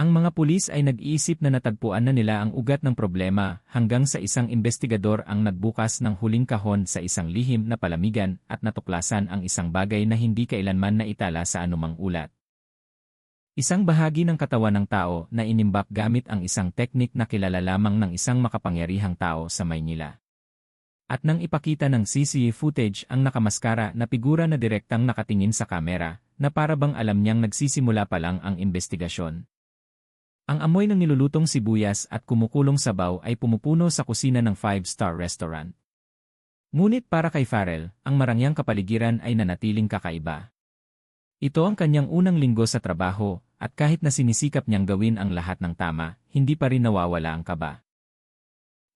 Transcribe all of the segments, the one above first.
Ang mga pulis ay nag-iisip na natagpuan na nila ang ugat ng problema hanggang sa isang investigador ang nagbukas ng huling kahon sa isang lihim na palamigan at natuklasan ang isang bagay na hindi kailanman naitala sa anumang ulat. Isang bahagi ng katawan ng tao na inimbak gamit ang isang teknik na kilala lamang ng isang makapangyarihang tao sa Maynila. At nang ipakita ng CCTV footage ang nakamaskara na figura na direktang nakatingin sa kamera, na parabang alam niyang nagsisimula pa lang ang investigasyon. Ang amoy ng nilulutong sibuyas at kumukulong sabaw ay pumupuno sa kusina ng 5-star restaurant. Ngunit para kay Farrell, ang marangyang kapaligiran ay nanatiling kakaiba. Ito ang kanyang unang linggo sa trabaho, at kahit na sinisikap niyang gawin ang lahat ng tama, hindi pa rin nawawala ang kaba.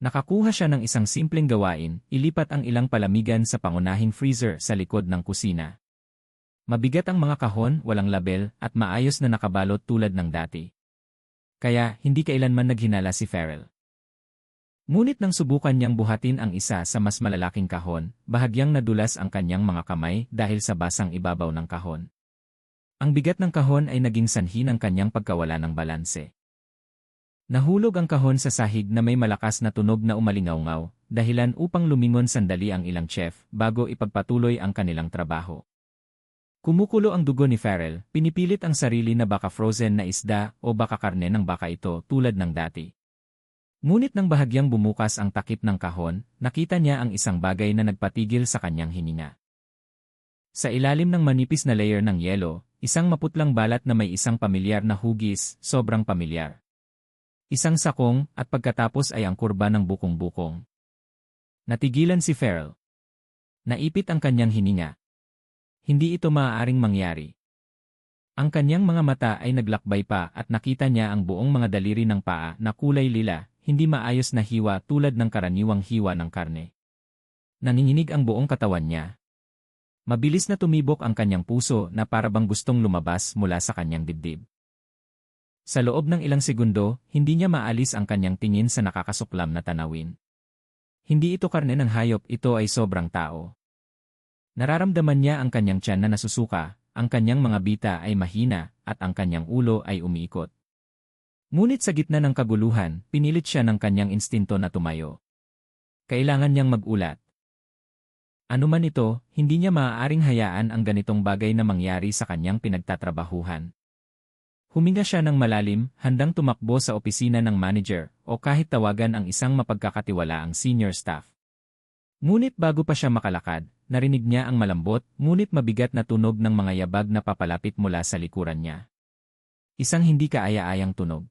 Nakakuha siya ng isang simpleng gawain, ilipat ang ilang palamigan sa pangunahing freezer sa likod ng kusina. Mabigat ang mga kahon, walang label, at maayos na nakabalot tulad ng dati. Kaya, hindi kailanman naghinala si Farrell. Ngunit nang subukan niyang buhatin ang isa sa mas malalaking kahon, bahagyang nadulas ang kanyang mga kamay dahil sa basang ibabaw ng kahon. Ang bigat ng kahon ay naging sanhi ng kanyang pagkawala ng balanse. Nahulog ang kahon sa sahig na may malakas na tunog na umalingaw-ngaw, dahilan upang lumingon sandali ang ilang chef bago ipagpatuloy ang kanilang trabaho. Kumukulo ang dugo ni Farrell, pinipilit ang sarili na baka frozen na isda o baka karne ng baka ito tulad ng dati. Ngunit nang bahagyang bumukas ang takip ng kahon, nakita niya ang isang bagay na nagpatigil sa kanyang hininga. Sa ilalim ng manipis na layer ng yelo, isang maputlang balat na may isang pamilyar na hugis, sobrang pamilyar. Isang sakong, at pagkatapos ay ang kurba ng bukong-bukong. Natigilan si Farrell. Naipit ang kanyang hininga. Hindi ito maaaring mangyari. Ang kanyang mga mata ay naglakbay pa at nakita niya ang buong mga daliri ng paa na kulay lila, hindi maayos na hiwa tulad ng karaniwang hiwa ng karne. Nanginginig ang buong katawan niya. Mabilis na tumibok ang kanyang puso na parabang gustong lumabas mula sa kanyang dibdib. Sa loob ng ilang segundo, hindi niya maalis ang kanyang tingin sa nakakasuklam na tanawin. Hindi ito karne ng hayop, ito ay sobrang tao. Nararamdaman niya ang kanyang tiyan na nasusuka, ang kanyang mga bita ay mahina, at ang kanyang ulo ay umiikot. Ngunit sa gitna ng kaguluhan, pinilit siya ng kanyang instinto na tumayo. Kailangan niyang magulat. Ano man ito, hindi niya maaaring hayaan ang ganitong bagay na mangyari sa kanyang pinagtatrabahuhan. Huminga siya ng malalim, handang tumakbo sa opisina ng manager o kahit tawagan ang isang mapagkakatiwalaang senior staff. Ngunit bago pa siya makalakad, narinig niya ang malambot ngunit mabigat na tunog ng mga yabag na papalapit mula sa likuran niya. Isang hindi kaaya-ayang tunog.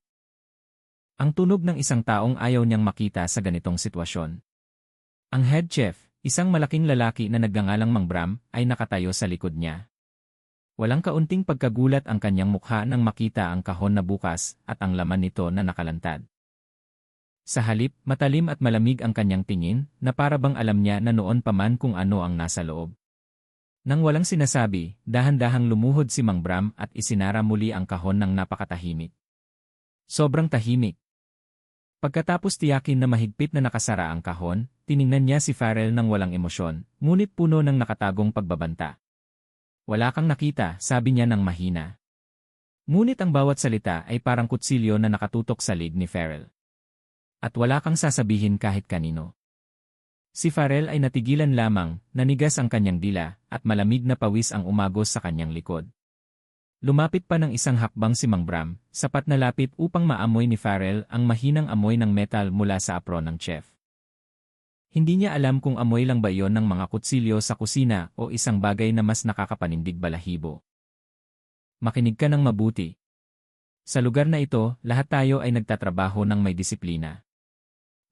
Ang tunog ng isang taong ayaw niyang makita sa ganitong sitwasyon. Ang head chef, isang malaking lalaki na nagngangalang Mang Bram, ay nakatayo sa likod niya. Walang kaunting pagkagulat ang kanyang mukha nang makita ang kahon na bukas at ang laman nito na nakalantad. Sa halip, matalim at malamig ang kanyang tingin, na parabang alam niya na noon pa man kung ano ang nasa loob. Nang walang sinasabi, dahan-dahang lumuhod si Mang Bram at isinara muli ang kahon ng napakatahimik. Sobrang tahimik. Pagkatapos tiyakin na mahigpit na nakasara ang kahon, tiningnan niya si Farrell ng walang emosyon, ngunit puno ng nakatagong pagbabanta. Wala kang nakita, sabi niya ng mahina. Ngunit ang bawat salita ay parang kutsilyo na nakatutok sa lig ni Farrell. At wala kang sasabihin kahit kanino. Si Farrell ay natigilan lamang, nanigas ang kanyang dila, at malamig na pawis ang umagos sa kanyang likod. Lumapit pa ng isang hakbang si Mang Bram, sapat na lapit upang maamoy ni Farrell ang mahinang amoy ng metal mula sa apron ng chef. Hindi niya alam kung amoy lang ba iyon ng mga kutsilyo sa kusina o isang bagay na mas nakakapanindig balahibo. Makinig ka ng mabuti. Sa lugar na ito, lahat tayo ay nagtatrabaho ng may disiplina.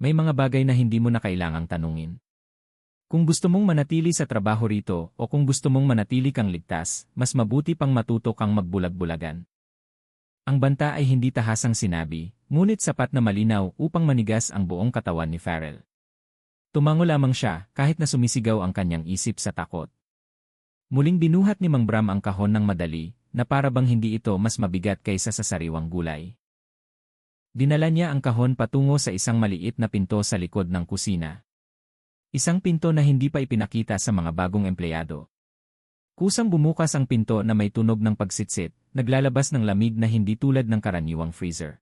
May mga bagay na hindi mo na kailangang tanungin. Kung gusto mong manatili sa trabaho rito o kung gusto mong manatili kang ligtas, mas mabuti pang matuto kang magbulag-bulagan. Ang banta ay hindi tahasang sinabi, ngunit sapat na malinaw upang manigas ang buong katawan ni Farrell. Tumango lamang siya kahit na sumisigaw ang kanyang isip sa takot. Muling binuhat ni Mang Bram ang kahon ng madali, na parabang hindi ito mas mabigat kaysa sa sariwang gulay. Dinala niya ang kahon patungo sa isang maliit na pinto sa likod ng kusina. Isang pinto na hindi pa ipinakita sa mga bagong empleyado. Kusang bumukas ang pinto na may tunog ng pagsitsit, naglalabas ng lamig na hindi tulad ng karaniwang freezer.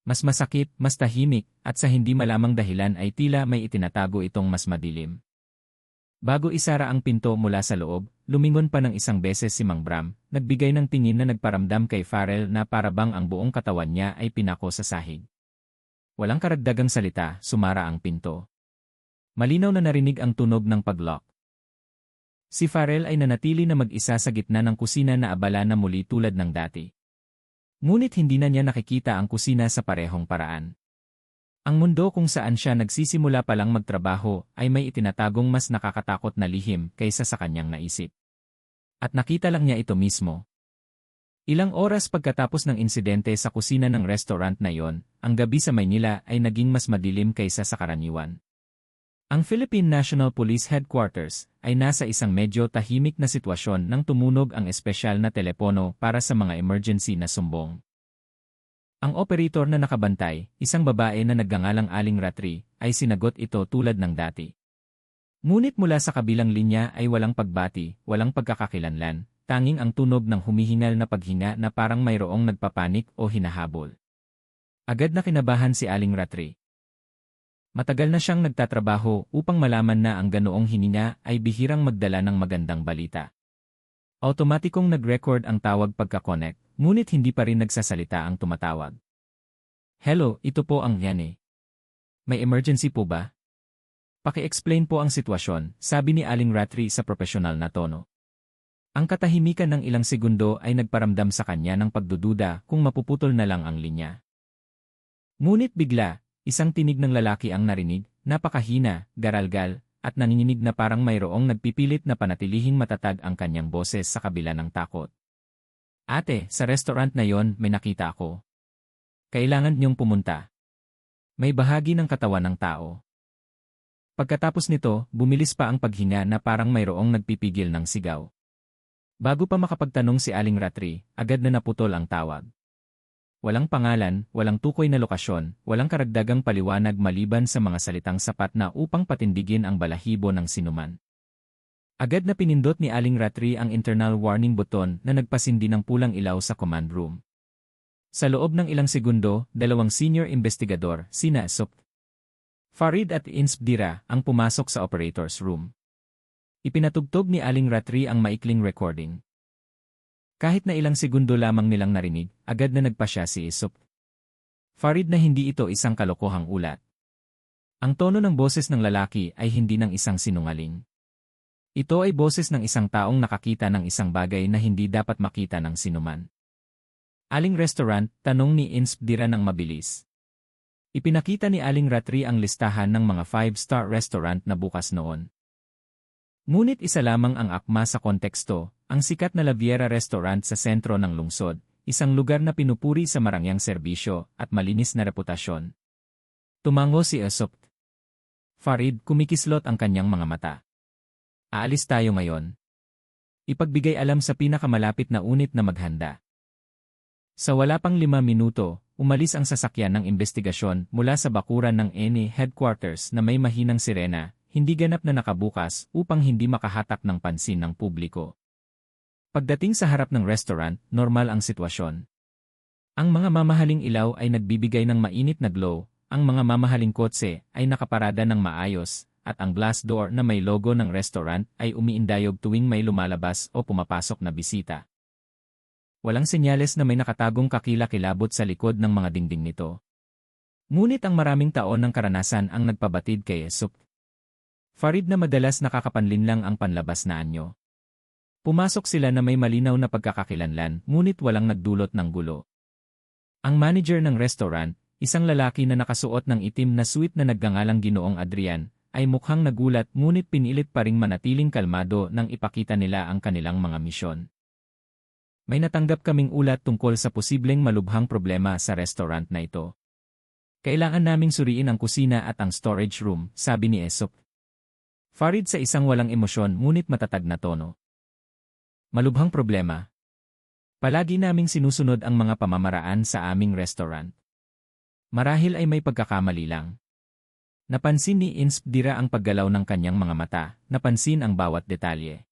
Mas masakit, mas tahimik, at sa hindi malamang dahilan ay tila may itinatago itong mas madilim. Bago isara ang pinto mula sa loob, lumingon pa ng isang beses si Mang Bram, nagbigay ng tingin na nagparamdam kay Farrell na parabang ang buong katawan niya ay pinako sa sahig. Walang karagdagang salita, sumara ang pinto. Malinaw na narinig ang tunog ng paglock. Si Farrell ay nanatili na mag-isa sa gitna ng kusina na abala na muli tulad ng dati. Ngunit hindi na niya nakikita ang kusina sa parehong paraan. Ang mundo kung saan siya nagsisimula palang magtrabaho ay may itinatagong mas nakakatakot na lihim kaysa sa kanyang naisip. At nakita lang niya ito mismo. Ilang oras pagkatapos ng insidente sa kusina ng restaurant na iyon, ang gabi sa Maynila ay naging mas madilim kaysa sa karaniwan. Ang Philippine National Police Headquarters ay nasa isang medyo tahimik na sitwasyon nang tumunog ang espesyal na telepono para sa mga emergency na sumbong. Ang operator na nakabantay, isang babae na nagngangalang Aling Ratri, ay sinagot ito tulad ng dati. Ngunit mula sa kabilang linya ay walang pagbati, walang pagkakakilanlan, tanging ang tunog ng humihingal na paghinga na parang mayroong nagpapanik o hinahabol. Agad na kinabahan si Aling Ratri. Matagal na siyang nagtatrabaho upang malaman na ang ganoong hininga ay bihirang magdala ng magandang balita. Automatikong nag-record ang tawag pagka-connect, ngunit hindi pa rin nagsasalita ang tumatawag. Hello, ito po ang Yane. May emergency po ba? Paki-explain po ang sitwasyon, sabi ni Aling Ratri sa profesional na tono. Ang katahimikan ng ilang segundo ay nagparamdam sa kanya ng pagdududa kung mapuputol na lang ang linya. Ngunit bigla, isang tinig ng lalaki ang narinig, napakahina, garalgal, at nanginginig na parang mayroong nagpipilit na panatilihing matatag ang kanyang boses sa kabila ng takot. Ate, sa restaurant na yon may nakita ako. Kailangan niyong pumunta. May bahagi ng katawan ng tao. Pagkatapos nito, bumilis pa ang paghinga na parang mayroong nagpipigil ng sigaw. Bago pa makapagtanong si Aling Ratri, agad na naputol ang tawag. Walang pangalan, walang tukoy na lokasyon, walang karagdagang paliwanag maliban sa mga salitang sapat na upang patindigin ang balahibo ng sinuman. Agad na pinindot ni Aling Ratri ang internal warning button na nagpasindi ng pulang ilaw sa command room. Sa loob ng ilang segundo, dalawang senior investigador, sina Sup. Farid at Insp. ang pumasok sa operator's room. Ipinatugtog ni Aling Ratri ang maikling recording. Kahit na ilang segundo lamang nilang narinig, agad na nagpasya si Sup. Farid na hindi ito isang kalokohang ulat. Ang tono ng boses ng lalaki ay hindi ng isang sinungaling. Ito ay boses ng isang taong nakakita ng isang bagay na hindi dapat makita ng sinuman. Aling restaurant, tanong ni Insp. ng mabilis. Ipinakita ni Aling Ratri ang listahan ng mga 5-star restaurant na bukas noon. Ngunit isa lamang ang akma sa konteksto, ang sikat na La Viera Restaurant sa sentro ng lungsod, isang lugar na pinupuri sa marangyang serbisyo at malinis na reputasyon. Tumango si Sup. Farid, kumikislot ang kanyang mga mata. Aalis tayo ngayon. Ipagbigay alam sa pinakamalapit na unit na maghanda. Sa wala pang 5 minuto, umalis ang sasakyan ng investigasyon mula sa bakuran ng NA headquarters na may mahinang sirena, hindi ganap na nakabukas upang hindi makahatak ng pansin ng publiko. Pagdating sa harap ng restaurant, normal ang sitwasyon. Ang mga mamahaling ilaw ay nagbibigay ng mainit na glow, ang mga mamahaling kotse ay nakaparada ng maayos, at ang glass door na may logo ng restaurant ay umiindayog tuwing may lumalabas o pumapasok na bisita. Walang senyales na may nakatagong kakilakilabot sa likod ng mga dingding nito. Ngunit ang maraming taon ng karanasan ang nagpabatid kay Sup. Farid na madalas nakakapanlin lang ang panlabas na anyo. Pumasok sila na may malinaw na pagkakakilanlan, ngunit walang nagdulot ng gulo. Ang manager ng restaurant, isang lalaki na nakasuot ng itim na suit na nagngangalang Ginoong Adrian, ay mukhang nagulat ngunit pinilit pa ring manatiling kalmado nang ipakita nila ang kanilang mga misyon. May natanggap kaming ulat tungkol sa posibleng malubhang problema sa restaurant na ito. Kailangan naming suriin ang kusina at ang storage room, sabi ni Sup. Farid sa isang walang emosyon ngunit matatag na tono. Malubhang problema. Palagi naming sinusunod ang mga pamamaraan sa aming restaurant. Marahil ay may pagkakamali lang. Napansin ni Insp. ang paggalaw ng kanyang mga mata, napansin ang bawat detalye.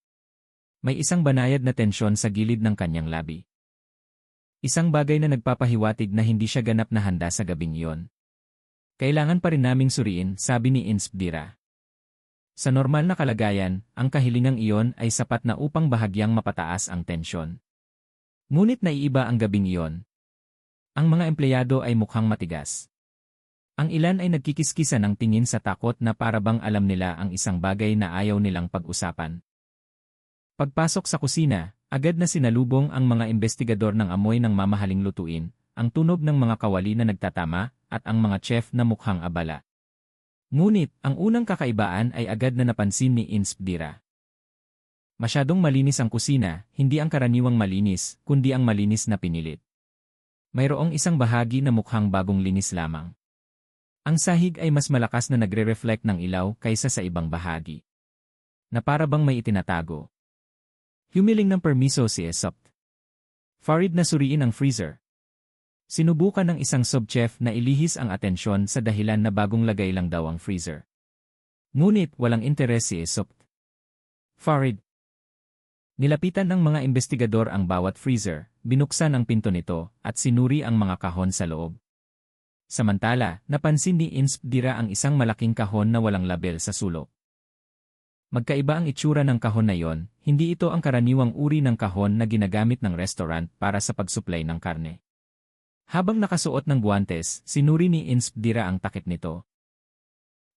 May isang banayad na tensyon sa gilid ng kanyang labi. Isang bagay na nagpapahiwatig na hindi siya ganap na handa sa gabing iyon. Kailangan pa rin naming suriin, sabi ni Inspdira. Sa normal na kalagayan, ang kahilingang iyon ay sapat na upang bahagyang mapataas ang tensyon. Ngunit naiiba ang gabing iyon. Ang mga empleyado ay mukhang matigas. Ang ilan ay nagkikiskisa ng tingin sa takot na parabang alam nila ang isang bagay na ayaw nilang pag-usapan. Pagpasok sa kusina, agad na sinalubong ang mga investigador ng amoy ng mamahaling lutuin, ang tunog ng mga kawali na nagtatama, at ang mga chef na mukhang abala. Ngunit, ang unang kakaibaan ay agad na napansin ni Inspdira. Masyadong malinis ang kusina, hindi ang karaniwang malinis, kundi ang malinis na pinilit. Mayroong isang bahagi na mukhang bagong linis lamang. Ang sahig ay mas malakas na nagre-reflect ng ilaw kaysa sa ibang bahagi. Na parabang may itinatago. Humiling ng permiso si Aesop. Farid na suriin ang freezer. Sinubukan ng isang subchef na ilihis ang atensyon sa dahilan na bagong lagay lang daw ang freezer. Ngunit walang interes si Aesop. Farid. Nilapitan ng mga investigador ang bawat freezer, binuksan ang pinto nito, at sinuri ang mga kahon sa loob. Samantala, napansin ni Inspdira ang isang malaking kahon na walang label sa sulok. Magkaiba ang itsura ng kahon na yon, hindi ito ang karaniwang uri ng kahon na ginagamit ng restaurant para sa pagsuplay ng karne. Habang nakasuot ng guwantes, sinuri ni Inspdira ang takip nito.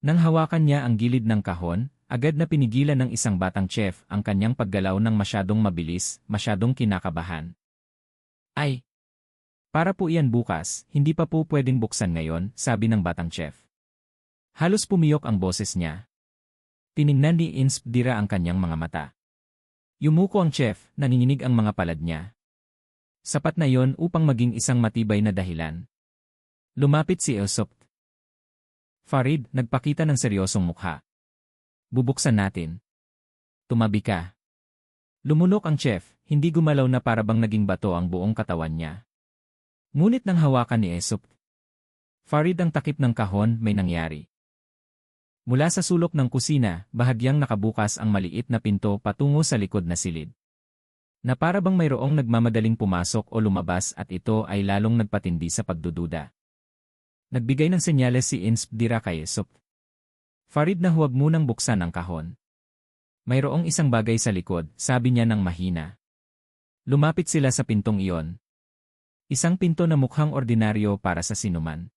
Nang hawakan niya ang gilid ng kahon, agad na pinigilan ng isang batang chef ang kanyang paggalaw ng masyadong mabilis, masyadong kinakabahan. Ay! Para po iyan bukas, hindi pa po pwedeng buksan ngayon, sabi ng batang chef. Halos pumiyok ang boses niya. Tiningnan ni Inspdira ang kanyang mga mata. Yumuko ang chef, nanginginig ang mga palad niya. Sapat na yon upang maging isang matibay na dahilan. Lumapit si Aesop. Farid, nagpakita ng seryosong mukha. Bubuksan natin. Tumabi ka. Lumunok ang chef, hindi gumalaw na parabang naging bato ang buong katawan niya. Ngunit nang hawakan ni Aesop, Farid ang takip ng kahon, may nangyari. Mula sa sulok ng kusina, bahagyang nakabukas ang maliit na pinto patungo sa likod na silid. Na parabang mayroong nagmamadaling pumasok o lumabas at ito ay lalong nagpatindi sa pagdududa. Nagbigay ng senyales si Inspdira kay Aesop. Farid na huwag munang buksan ang kahon. Mayroong isang bagay sa likod, sabi niya ng mahina. Lumapit sila sa pintong iyon. Isang pinto na mukhang ordinaryo para sa sinuman.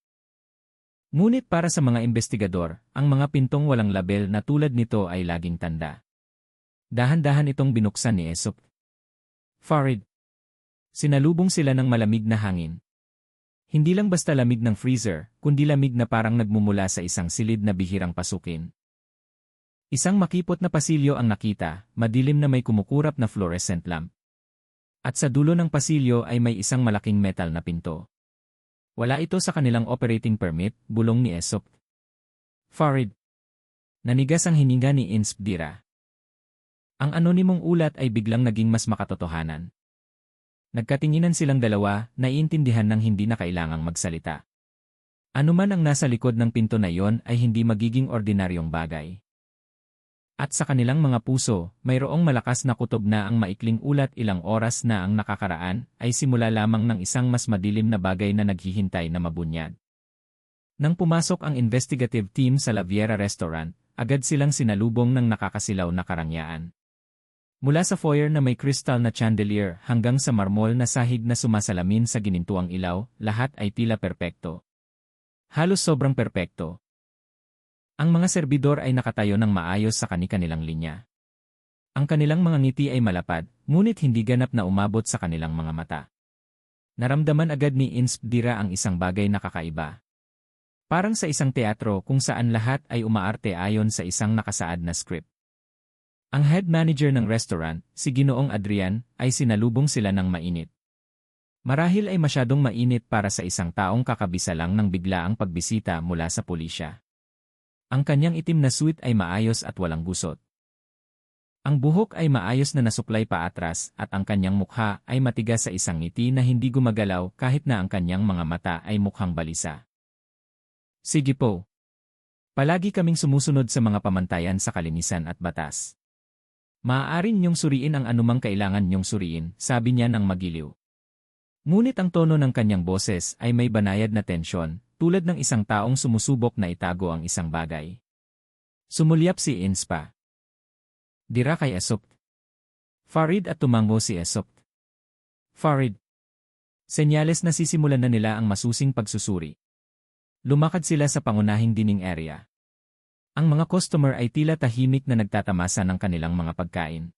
Ngunit para sa mga investigador, ang mga pintong walang label na tulad nito ay laging tanda. Dahan-dahan itong binuksan ni Aesop. Farid. Sinalubong sila ng malamig na hangin. Hindi lang basta lamig ng freezer, kundi lamig na parang nagmumula sa isang silid na bihirang pasukin. Isang makipot na pasilyo ang nakita, madilim na may kumukurap na fluorescent lamp. At sa dulo ng pasilyo ay may isang malaking metal na pinto. Wala ito sa kanilang operating permit, bulong ni Aesop. Farid. Nanigas ang hininga ni Inspdira. Ang anonimong ulat ay biglang naging mas makatotohanan. Nagkatinginan silang dalawa, naiintindihan ng hindi na kailangang magsalita. Anuman ang nasa likod ng pinto na iyon ay hindi magiging ordinaryong bagay. At sa kanilang mga puso, mayroong malakas na kutob na ang maikling ulat ilang oras na ang nakakaraan ay simula lamang ng isang mas madilim na bagay na naghihintay na mabunyag. Nang pumasok ang investigative team sa La Viera Restaurant, agad silang sinalubong ng nakakasilaw na karangyaan. Mula sa foyer na may crystal na chandelier hanggang sa marmol na sahig na sumasalamin sa ginintuang ilaw, lahat ay tila perpekto. Halos sobrang perpekto. Ang mga serbidor ay nakatayo ng maayos sa kani-kanilang linya. Ang kanilang mga ngiti ay malapad, ngunit hindi ganap na umabot sa kanilang mga mata. Naramdaman agad ni Inspdira ang isang bagay na kakaiba. Parang sa isang teatro kung saan lahat ay umaarte ayon sa isang nakasaad na script. Ang head manager ng restaurant, si Ginoong Adrian, ay sinalubong sila ng mainit. Marahil ay masyadong mainit para sa isang taong kakabisa lang ng biglaang pagbisita mula sa pulisya. Ang kanyang itim na suit ay maayos at walang gusot. Ang buhok ay maayos na nasuklay pa atras at ang kanyang mukha ay matigas sa isang ngiti na hindi gumagalaw kahit na ang kanyang mga mata ay mukhang balisa. Sige po. Palagi kaming sumusunod sa mga pamantayan sa kalinisan at batas. Maaari niyong suriin ang anumang kailangan niyong suriin, sabi niya ng magiliw. Ngunit ang tono ng kanyang boses ay may banayad na tensyon, tulad ng isang taong sumusubok na itago ang isang bagay. Sumulyap si Inspa. Dira kay Asopt. Farid at tumango si Asopt. Farid. Senyales na sisimulan na nila ang masusing pagsusuri. Lumakad sila sa pangunahing dining area. Ang mga customer ay tila tahimik na nagtatamasa ng kanilang mga pagkain.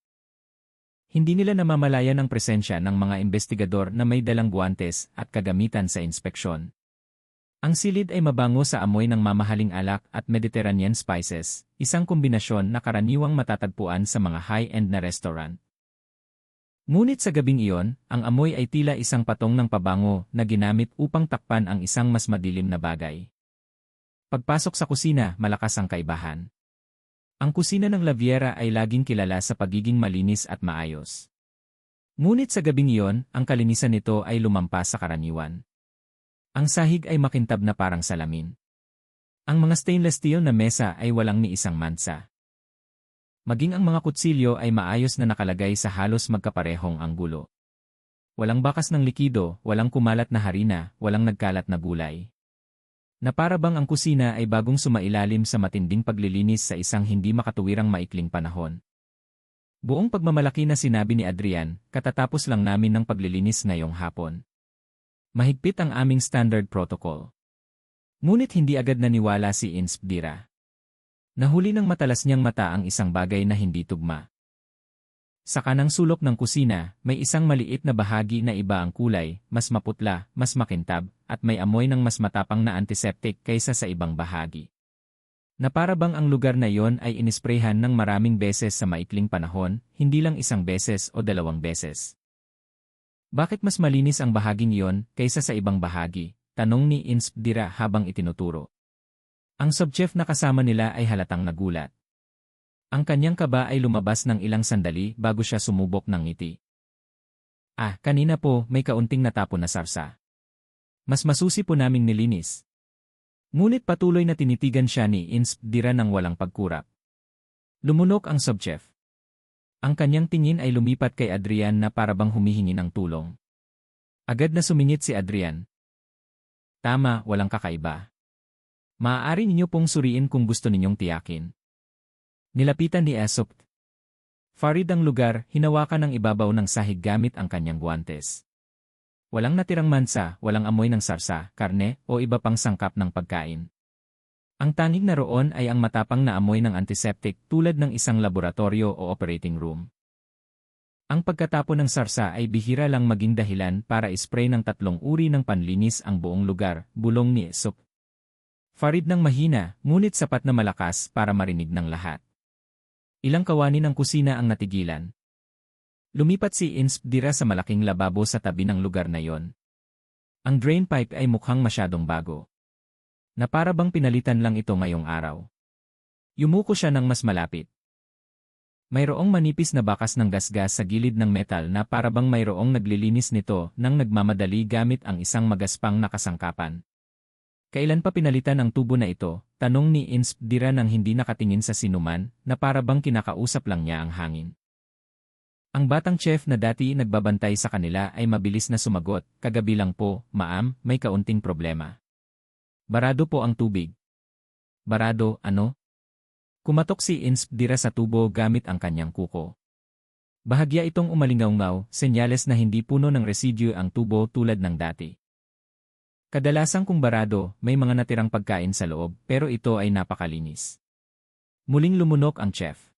Hindi nila namamalayan ang presensya ng mga investigador na may dalang guwantes at kagamitan sa inspeksyon. Ang silid ay mabango sa amoy ng mamahaling alak at Mediterranean spices, isang kombinasyon na karaniwang matatagpuan sa mga high-end na restaurant. Ngunit sa gabing iyon, ang amoy ay tila isang patong ng pabango na ginamit upang takpan ang isang mas madilim na bagay. Pagpasok sa kusina, malakas ang kaibahan. Ang kusina ng Laviera ay laging kilala sa pagiging malinis at maayos. Ngunit sa gabing iyon, ang kalinisan nito ay lumampas sa karaniwan. Ang sahig ay makintab na parang salamin. Ang mga stainless steel na mesa ay walang ni isang mansa. Maging ang mga kutsilyo ay maayos na nakalagay sa halos magkaparehong anggulo. Walang bakas ng likido, walang kumalat na harina, walang nagkalat na gulay. Na para bang ang kusina ay bagong sumailalim sa matinding paglilinis sa isang hindi makatuwirang maikling panahon. Buong pagmamalaki na sinabi ni Adrian, katatapos lang namin ng paglilinis ngayong hapon. Mahigpit ang aming standard protocol. Ngunit hindi agad naniwala si Inspdira. Nahuli ng matalas niyang mata ang isang bagay na hindi tugma. Sa kanang sulok ng kusina, may isang maliit na bahagi na iba ang kulay, mas maputla, mas makintab, at may amoy ng mas matapang na antiseptic kaysa sa ibang bahagi. Na para bang ang lugar na iyon ay inisprayhan ng maraming beses sa maikling panahon, hindi lang isang beses o dalawang beses. Bakit mas malinis ang bahaging iyon kaysa sa ibang bahagi? Tanong ni Inspdira habang itinuturo. Ang subchef na kasama nila ay halatang nagulat. Ang kanyang kaba ay lumabas ng ilang sandali bago siya sumubok ng ngiti. Kanina po may kaunting natapon na sarsa. Mas masusi po naming nilinis. Ngunit patuloy na tinitigan siya ni Inspdira ng walang pagkurap. Lumunok ang subchef. Ang kanyang tingin ay lumipat kay Adrian na parabang humihingi ng tulong. Agad na sumingit si Adrian. Tama, walang kakaiba. Maaari ninyo pong suriin kung gusto ninyong tiyakin. Nilapitan ni Asopt. Farid ang lugar, hinawakan ng ibabaw ng sahig gamit ang kanyang guwantes. Walang natirang mansa, walang amoy ng sarsa, karne, o iba pang sangkap ng pagkain. Ang tanging naroon ay ang matapang na amoy ng antiseptic tulad ng isang laboratorio o operating room. Ang pagkatapon ng sarsa ay bihira lang maging dahilan para ispray ng 3 uri ng panlinis ang buong lugar, bulong ni Asopt. Farid ng mahina, ngunit sapat na malakas para marinig ng lahat. Ilang kawani ng kusina ang natigilan. Lumipat si Inspdira sa malaking lababo sa tabi ng lugar na yon. Ang drain pipe ay mukhang masyadong bago. Na para bang pinalitan lang ito ngayong araw. Yumuko siya ng mas malapit. Mayroong manipis na bakas ng gasgas sa gilid ng metal na para bang mayroong naglilinis nito nang nagmamadali gamit ang isang magaspang na kasangkapan. Kailan pa pinalitan ang tubo na ito? Tanong ni Inspdira nang hindi nakatingin sa sinuman na para bang kinakausap lang niya ang hangin. Ang batang chef na dati nagbabantay sa kanila ay mabilis na sumagot, kagabi lang po, ma'am, may kaunting problema. Barado po ang tubig. Barado, ano? Kumatok si Inspdira sa tubo gamit ang kanyang kuko. Bahagya itong umalingaw-ngaw, senyales na hindi puno ng residue ang tubo tulad ng dati. Kadalasang kung barado, may mga natirang pagkain sa loob, pero ito ay napakalinis. Muling lumunok ang chef.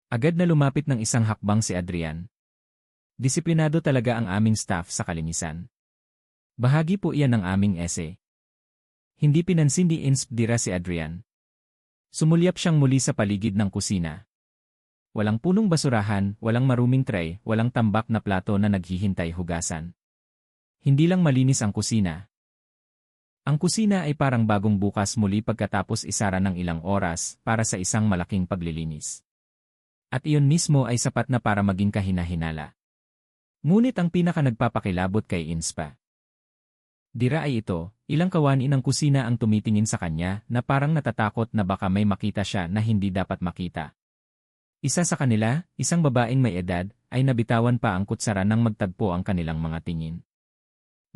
Agad na lumapit ng isang hakbang si Adrian. Disiplinado talaga ang aming staff sa kalinisan. Bahagi po iyan ng aming ese. Hindi pinansin ni Inspdira si Adrian. Sumulyap siyang muli sa paligid ng kusina. Walang punong basurahan, walang maruming tray, walang tambak na plato na naghihintay hugasan. Hindi lang malinis ang kusina. Ang kusina ay parang bagong bukas muli pagkatapos isara ng ilang oras para sa isang malaking paglilinis. At iyon mismo ay sapat na para maging kahina-hinala. Ngunit ang pinaka nagpapakilabot kay Inspa. Dira ay ito, ilang kawani ng kusina ang tumitingin sa kanya na parang natatakot na baka may makita siya na hindi dapat makita. Isa sa kanila, isang babaeng may edad, ay nabitawan pa ang kutsara nang magtagpo ang kanilang mga tingin.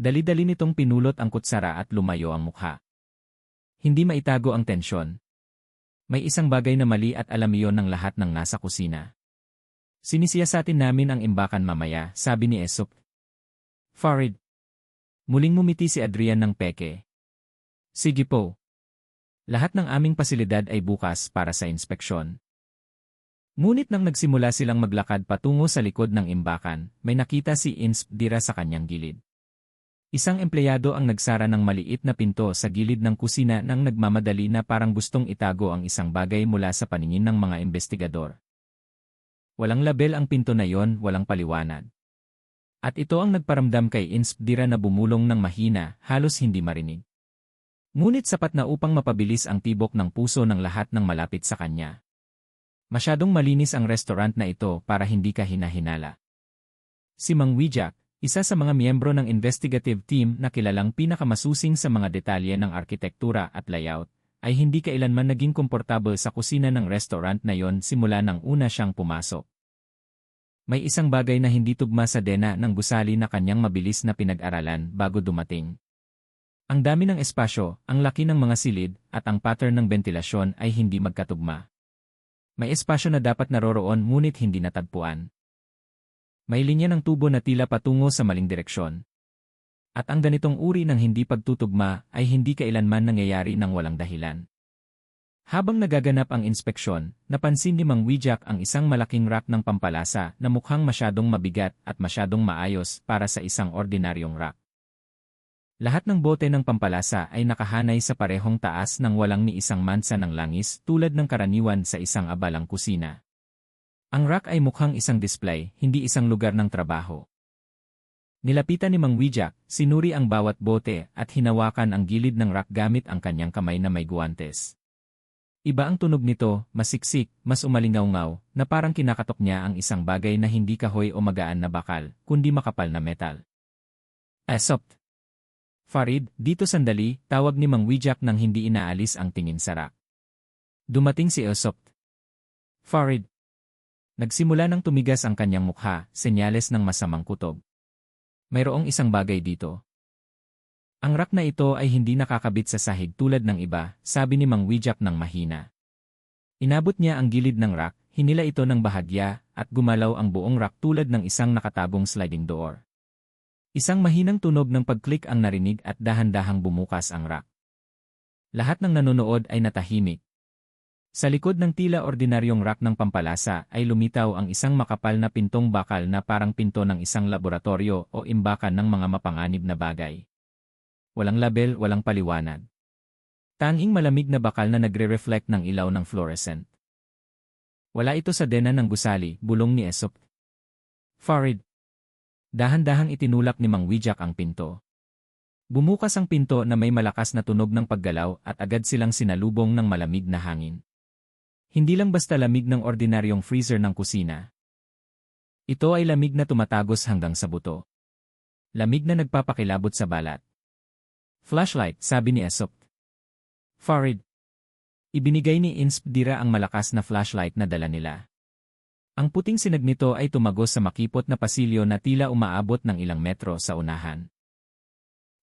Dali-dali nitong pinulot ang kutsara at lumayo ang mukha. Hindi maitago ang tensyon. May isang bagay na mali at alam iyon ng lahat ng nasa kusina. Sinisiyasatin namin ang imbakan mamaya, sabi ni Aesop. Farid. Muling ngumiti si Adrian ng peke. Sige po. Lahat ng aming pasilidad ay bukas para sa inspeksyon. Ngunit nang nagsimula silang maglakad patungo sa likod ng imbakan, may nakita si Insp Dira sa kanyang gilid. Isang empleyado ang nagsara ng maliit na pinto sa gilid ng kusina nang nagmamadali na parang gustong itago ang isang bagay mula sa paningin ng mga investigador. Walang label ang pinto na yon, walang paliwanag. At ito ang nagparamdam kay Insp Dira na bumulong ng mahina, halos hindi marinig. Ngunit sapat na upang mapabilis ang tibok ng puso ng lahat ng malapit sa kanya. Masyadong malinis ang restaurant na ito para hindi ka hinahinala. Si Mang Wijak, isa sa mga miyembro ng investigative team na kilalang pinakamasusing sa mga detalye ng arkitektura at layout, ay hindi kailanman naging komportable sa kusina ng restaurant na yon simula nang una siyang pumasok. May isang bagay na hindi tugma sa dena ng gusali na kanyang mabilis na pinag-aralan bago dumating. Ang dami ng espasyo, ang laki ng mga silid, at ang pattern ng bentilasyon ay hindi magkatugma. May espasyo na dapat naroroon ngunit hindi natagpuan. May linya ng tubo na tila patungo sa maling direksyon. At ang ganitong uri ng hindi pagtutugma ay hindi kailanman nangyayari ng walang dahilan. Habang nagaganap ang inspeksyon, napansin ni Mang Wijak ang isang malaking rack ng pampalasa na mukhang masyadong mabigat at masyadong maayos para sa isang ordinaryong rack. Lahat ng bote ng pampalasa ay nakahanay sa parehong taas ng walang ni isang mansa ng langis tulad ng karaniwan sa isang abalang kusina. Ang rack ay mukhang isang display, hindi isang lugar ng trabaho. Nilapitan ni Mang Wijak, sinuri ang bawat bote at hinawakan ang gilid ng rack gamit ang kanyang kamay na may guwantes. Iba ang tunog nito, masiksik, mas umalingaw-ngaw, na parang kinakatok niya ang isang bagay na hindi kahoy o magaan na bakal, kundi makapal na metal. Aesop. Farid, dito sandali, tawag ni Mang Wijak nang hindi inaalis ang tingin sa rack. Dumating si Aesop. Farid. Nagsimula nang tumigas ang kanyang mukha, senyales ng masamang kutob. Mayroong isang bagay dito. Ang rack na ito ay hindi nakakabit sa sahig tulad ng iba, sabi ni Mang Wijak ng mahina. Inabot niya ang gilid ng rack, hinila ito ng bahagya, at gumalaw ang buong rack tulad ng isang nakatabong sliding door. Isang mahinang tunog ng pag-click ang narinig at dahan-dahang bumukas ang rack. Lahat ng nanonood ay natahimik. Sa likod ng tila ordinaryong rack ng pampalasa ay lumitaw ang isang makapal na pintong bakal na parang pinto ng isang laboratorio o imbakan ng mga mapanganib na bagay. Walang label, walang paliwanag. Tanging malamig na bakal na nagre-reflect ng ilaw ng fluorescent. Wala ito sa dena ng gusali, bulong ni Aesop. Farid. Dahan-dahang itinulak ni Mang Wijak ang pinto. Bumukas ang pinto na may malakas na tunog ng paggalaw at agad silang sinalubong ng malamig na hangin. Hindi lang basta lamig ng ordinaryong freezer ng kusina. Ito ay lamig na tumatagos hanggang sa buto. Lamig na nagpapakilabot sa balat. Flashlight, sabi ni Aesop. Farid. Ibinigay ni Insp Dira ang malakas na flashlight na dala nila. Ang puting sinag nito ay tumagos sa makipot na pasilyo na tila umaabot ng ilang metro sa unahan.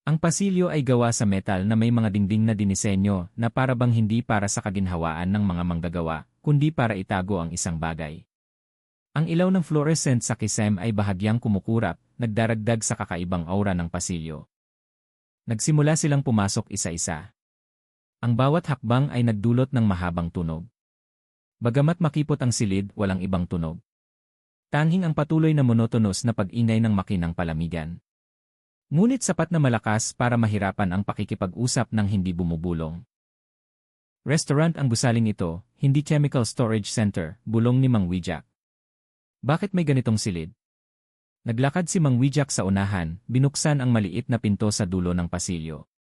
Ang pasilyo ay gawa sa metal na may mga dingding na dinisenyo na para bang hindi para sa kaginhawaan ng mga manggagawa, kundi para itago ang isang bagay. Ang ilaw ng fluorescent sa kisame ay bahagyang kumukurap, nagdaragdag sa kakaibang aura ng pasilyo. Nagsimula silang pumasok isa-isa. Ang bawat hakbang ay nagdulot ng mahabang tunog. Bagamat makipot ang silid, walang ibang tunog. Tanging ang patuloy na monotonous na pag-ingay ng makinang palamigan. Ngunit sapat na malakas para mahirapan ang pakikipag-usap ng hindi bumubulong. Restaurant ang gusaling ito, hindi chemical storage center, bulong ni Mang Wijak. Bakit may ganitong silid? Naglakad si Mang Wijak sa unahan, binuksan ang maliit na pinto sa dulo ng pasilyo.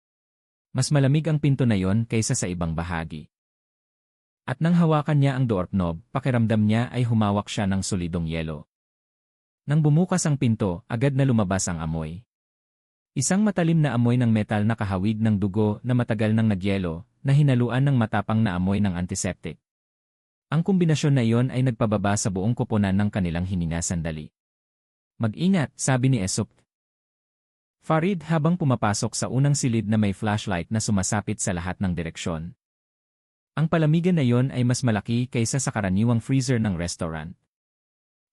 Mas malamig ang pinto na yon kaysa sa ibang bahagi. At nang hawakan niya ang doorknob, pakiramdam niya ay humawak siya ng solidong yelo. Nang bumukas ang pinto, agad na lumabas ang amoy. Isang matalim na amoy ng metal na kahawig ng dugo na matagal nang nagyelo, na hinaluan ng matapang na amoy ng antiseptic. Ang kombinasyon na iyon ay nagpababa sa buong koponan ng kanilang hininga sandali. Mag-ingat, sabi ni Aesop. Farid habang pumapasok sa unang silid na may flashlight na sumasapit sa lahat ng direksyon. Ang palamigan na iyon ay mas malaki kaysa sa karaniwang freezer ng restaurant.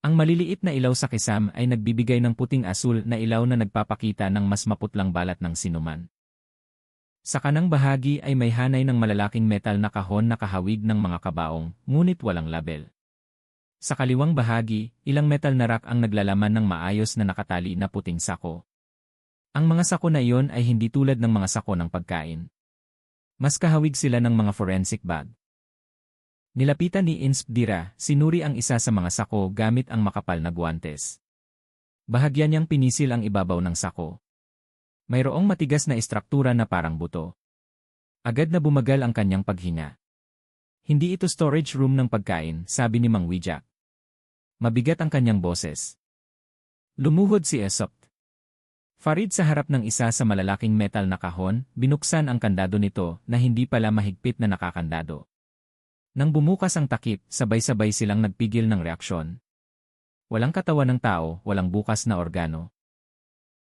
Ang maliliit na ilaw sa kisam ay nagbibigay ng puting-asul na ilaw na nagpapakita ng mas maputlang balat ng sinuman. Sa kanang bahagi ay may hanay ng malalaking metal na kahon na kahawig ng mga kabaong, ngunit walang label. Sa kaliwang bahagi, ilang metal na rack ang naglalaman ng maayos na nakatali na puting sako. Ang mga sako na iyon ay hindi tulad ng mga sako ng pagkain. Mas kahawig sila ng mga forensic bag. Nilapitan ni Insp Dira, sinuri ang isa sa mga sako gamit ang makapal na guwantes. Bahagyan niyang pinisil ang ibabaw ng sako. Mayroong matigas na istruktura na parang buto. Agad na bumagal ang kanyang paghinga. Hindi ito storage room ng pagkain, sabi ni Mang Wijak. Mabigat ang kanyang boses. Lumuhod si Aesop. Farid sa harap ng isa sa malalaking metal na kahon, binuksan ang kandado nito na hindi pala mahigpit na nakakandado. Nang bumukas ang takip, sabay-sabay silang nagpigil ng reaksyon. Walang katawan ng tao, walang bukas na organo.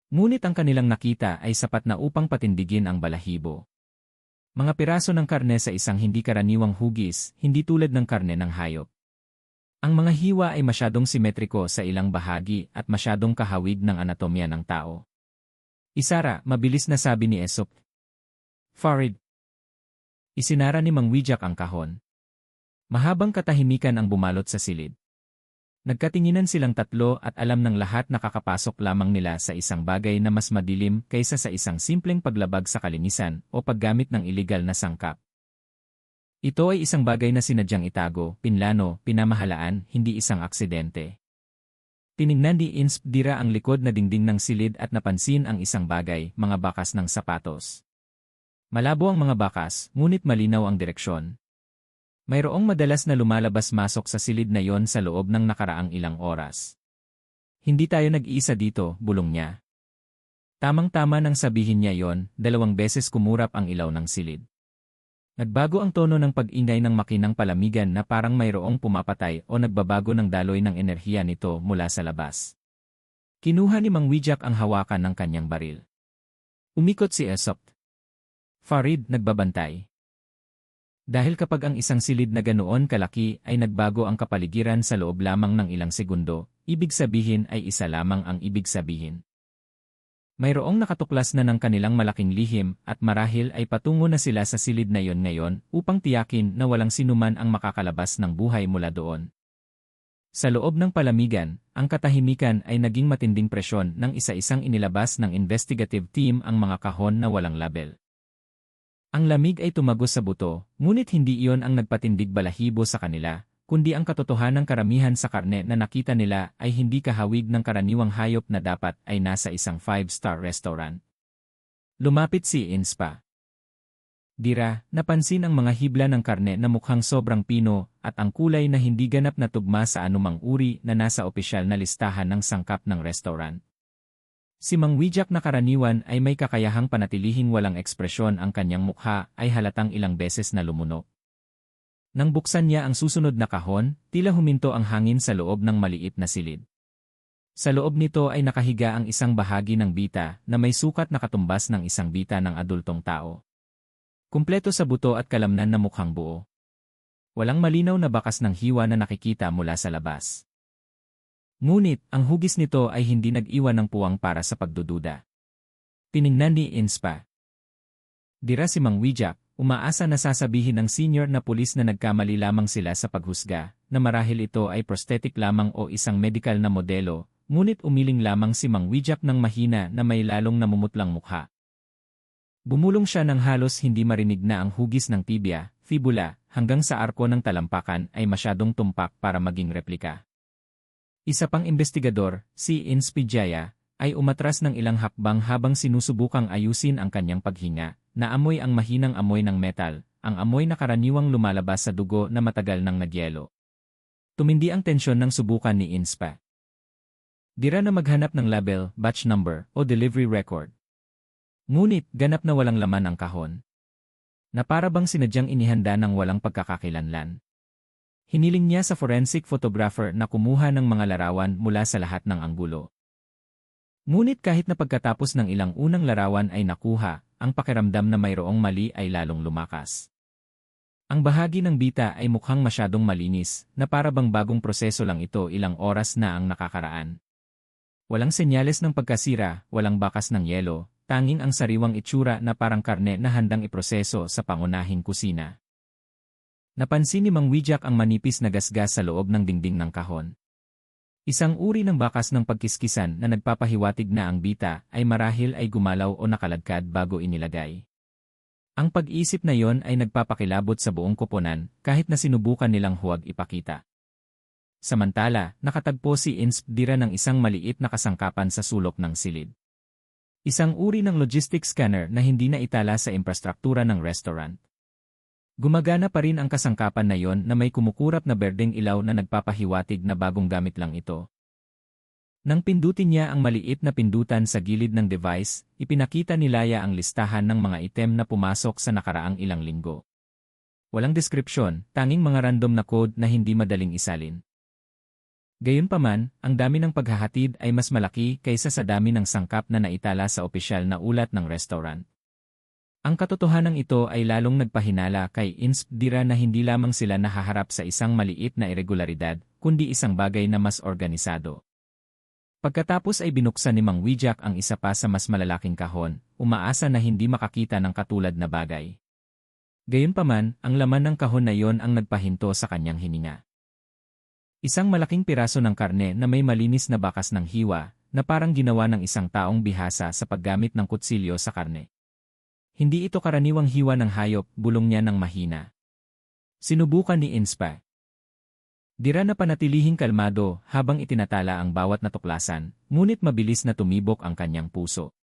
Ngunit ang kanilang nakita ay sapat na upang patindigin ang balahibo. Mga piraso ng karne sa isang hindi karaniwang hugis, hindi tulad ng karne ng hayop. Ang mga hiwa ay masyadong simetriko sa ilang bahagi at masyadong kahawig ng anatomya ng tao. Isara, mabilis na sabi ni Aesop. Farid. Isinara ni Mang Wijak ang kahon. Mahabang katahimikan ang bumalot sa silid. Nagkatinginan silang tatlo at alam ng lahat na kakapasok lamang nila sa isang bagay na mas madilim kaysa sa isang simpleng paglabag sa kalinisan o paggamit ng iligal na sangkap. Ito ay isang bagay na sinadyang itago, pinlano, pinamahalaan, hindi isang aksidente. Tinignan ni Insp Dira ang likod na dingding ng silid at napansin ang isang bagay, mga bakas ng sapatos. Malabo ang mga bakas, ngunit malinaw ang direksyon. Mayroong madalas na lumalabas-masok sa silid na yon sa loob ng nakaraang ilang oras. Hindi tayo nag-iisa dito, bulong niya. Tamang-tama nang sabihin niya yon, 2 beses kumurap ang ilaw ng silid. Nagbago ang tono ng pag-ingay ng makinang palamigan na parang mayroong pumapatay o nagbabago ng daloy ng enerhiya nito mula sa labas. Kinuha ni Mang Wijak ang hawakan ng kanyang baril. Umikot si Aesop. Farid, nagbabantay. Dahil kapag ang isang silid na ganoon kalaki ay nagbago ang kapaligiran sa loob lamang ng ilang segundo, ibig sabihin ay isa lamang ang ibig sabihin. Mayroong nakatuklas na ng kanilang malaking lihim at marahil ay patungo na sila sa silid na yon ngayon upang tiyakin na walang sinuman ang makakalabas ng buhay mula doon. Sa loob ng palamigan, ang katahimikan ay naging matinding presyon ng isa-isang inilabas ng investigative team ang mga kahon na walang label. Ang lamig ay tumagos sa buto, ngunit hindi iyon ang nagpatindig balahibo sa kanila, kundi ang katotohanan ng karamihan sa karne na nakita nila ay hindi kahawig ng karaniwang hayop na dapat ay nasa isang 5-star restaurant. Lumapit si Inspa. Dira, napansin ang mga hibla ng karne na mukhang sobrang pino at ang kulay na hindi ganap na tugma sa anumang uri na nasa opisyal na listahan ng sangkap ng restaurant. Si Mang Wijak na karaniwan ay may kakayahang panatilihing walang ekspresyon ang kanyang mukha ay halatang ilang beses na lumunok. Nang buksan niya ang susunod na kahon, tila huminto ang hangin sa loob ng maliit na silid. Sa loob nito ay nakahiga ang isang bahagi ng bita na may sukat na katumbas ng isang bita ng adultong tao. Kumpleto sa buto at kalamnan na mukhang buo. Walang malinaw na bakas ng hiwa na nakikita mula sa labas. Ngunit, ang hugis nito ay hindi nag-iwan ng puwang para sa pagdududa. Tiningnan ni Inspa. Dira si Mang Wijak, umaasa na sasabihin ng senior na pulis na nagkamali lamang sila sa paghusga, na marahil ito ay prosthetic lamang o isang medical na modelo, ngunit umiling lamang si Mang Wijak ng mahina na may lalong namumutlang mukha. Bumulong siya ng halos hindi marinig na ang hugis ng tibia, fibula, hanggang sa arko ng talampakan ay masyadong tumpak para maging replika. Isa pang investigador, si Insp Jaya, ay umatras ng ilang hakbang habang sinusubukang ayusin ang kanyang paghinga, na amoy ang mahinang amoy ng metal, ang amoy na karaniwang lumalabas sa dugo na matagal nang nagyelo. Tumindi ang tensyon ng subukan ni Inspa. Dira na maghanap ng label, batch number, o delivery record. Ngunit, ganap na walang laman ang kahon. Na para bang sinadyang inihanda ng walang pagkakakilanlan. Hiniling niya sa forensic photographer na kumuha ng mga larawan mula sa lahat ng anggulo. Ngunit kahit na pagkatapos ng ilang unang larawan ay nakuha, ang pakiramdam na mayroong mali ay lalong lumakas. Ang bahagi ng bita ay mukhang masyadong malinis, na para bang bagong proseso lang ito, ilang oras na ang nakakaraan. Walang senyales ng pagkasira, walang bakas ng yelo, tanging ang sariwang itsura na parang karne na handang iproseso sa pangunahing kusina. Napansin ni Mang Wijak ang manipis na gasgas sa loob ng dingding ng kahon. Isang uri ng bakas ng pagkiskisan na nagpapahiwatig na ang bita ay marahil ay gumalaw o nakaladkad bago inilagay. Ang pag-isip na yon ay nagpapakilabot sa buong koponan kahit na sinubukan nilang huwag ipakita. Samantala, nakatagpo si Insp Dira ng isang maliit na kasangkapan sa sulok ng silid. Isang uri ng logistics scanner na hindi na itala sa infrastruktura ng restaurant. Gumagana pa rin ang kasangkapan na yon na may kumukurap na berdeng ilaw na nagpapahiwatig na bagong gamit lang ito. Nang pindutin niya ang maliit na pindutan sa gilid ng device, ipinakita ni Laya ang listahan ng mga item na pumasok sa nakaraang ilang linggo. Walang deskripsyon, tanging mga random na code na hindi madaling isalin. Gayunpaman, ang dami ng paghahatid ay mas malaki kaysa sa dami ng sangkap na naitala sa opisyal na ulat ng restaurant. Ang katotohanan ito ay lalong nagpahinala kay Insp Dira na hindi lamang sila nahaharap sa isang maliit na irregularidad, kundi isang bagay na mas organisado. Pagkatapos ay binuksan ni Mang Wijak ang isa pa sa mas malalaking kahon, umaasa na hindi makakita ng katulad na bagay. Gayunpaman, ang laman ng kahon na yon ang nagpahinto sa kanyang hininga. Isang malaking piraso ng karne na may malinis na bakas ng hiwa, na parang ginawa ng isang taong bihasa sa paggamit ng kutsilyo sa karne. Hindi ito karaniwang hiwa ng hayop, bulong niya ng mahina. Sinubukan ni Inspa Dira na panatilihing kalmado habang itinatala ang bawat natuklasan, ngunit mabilis na tumibok ang kanyang puso.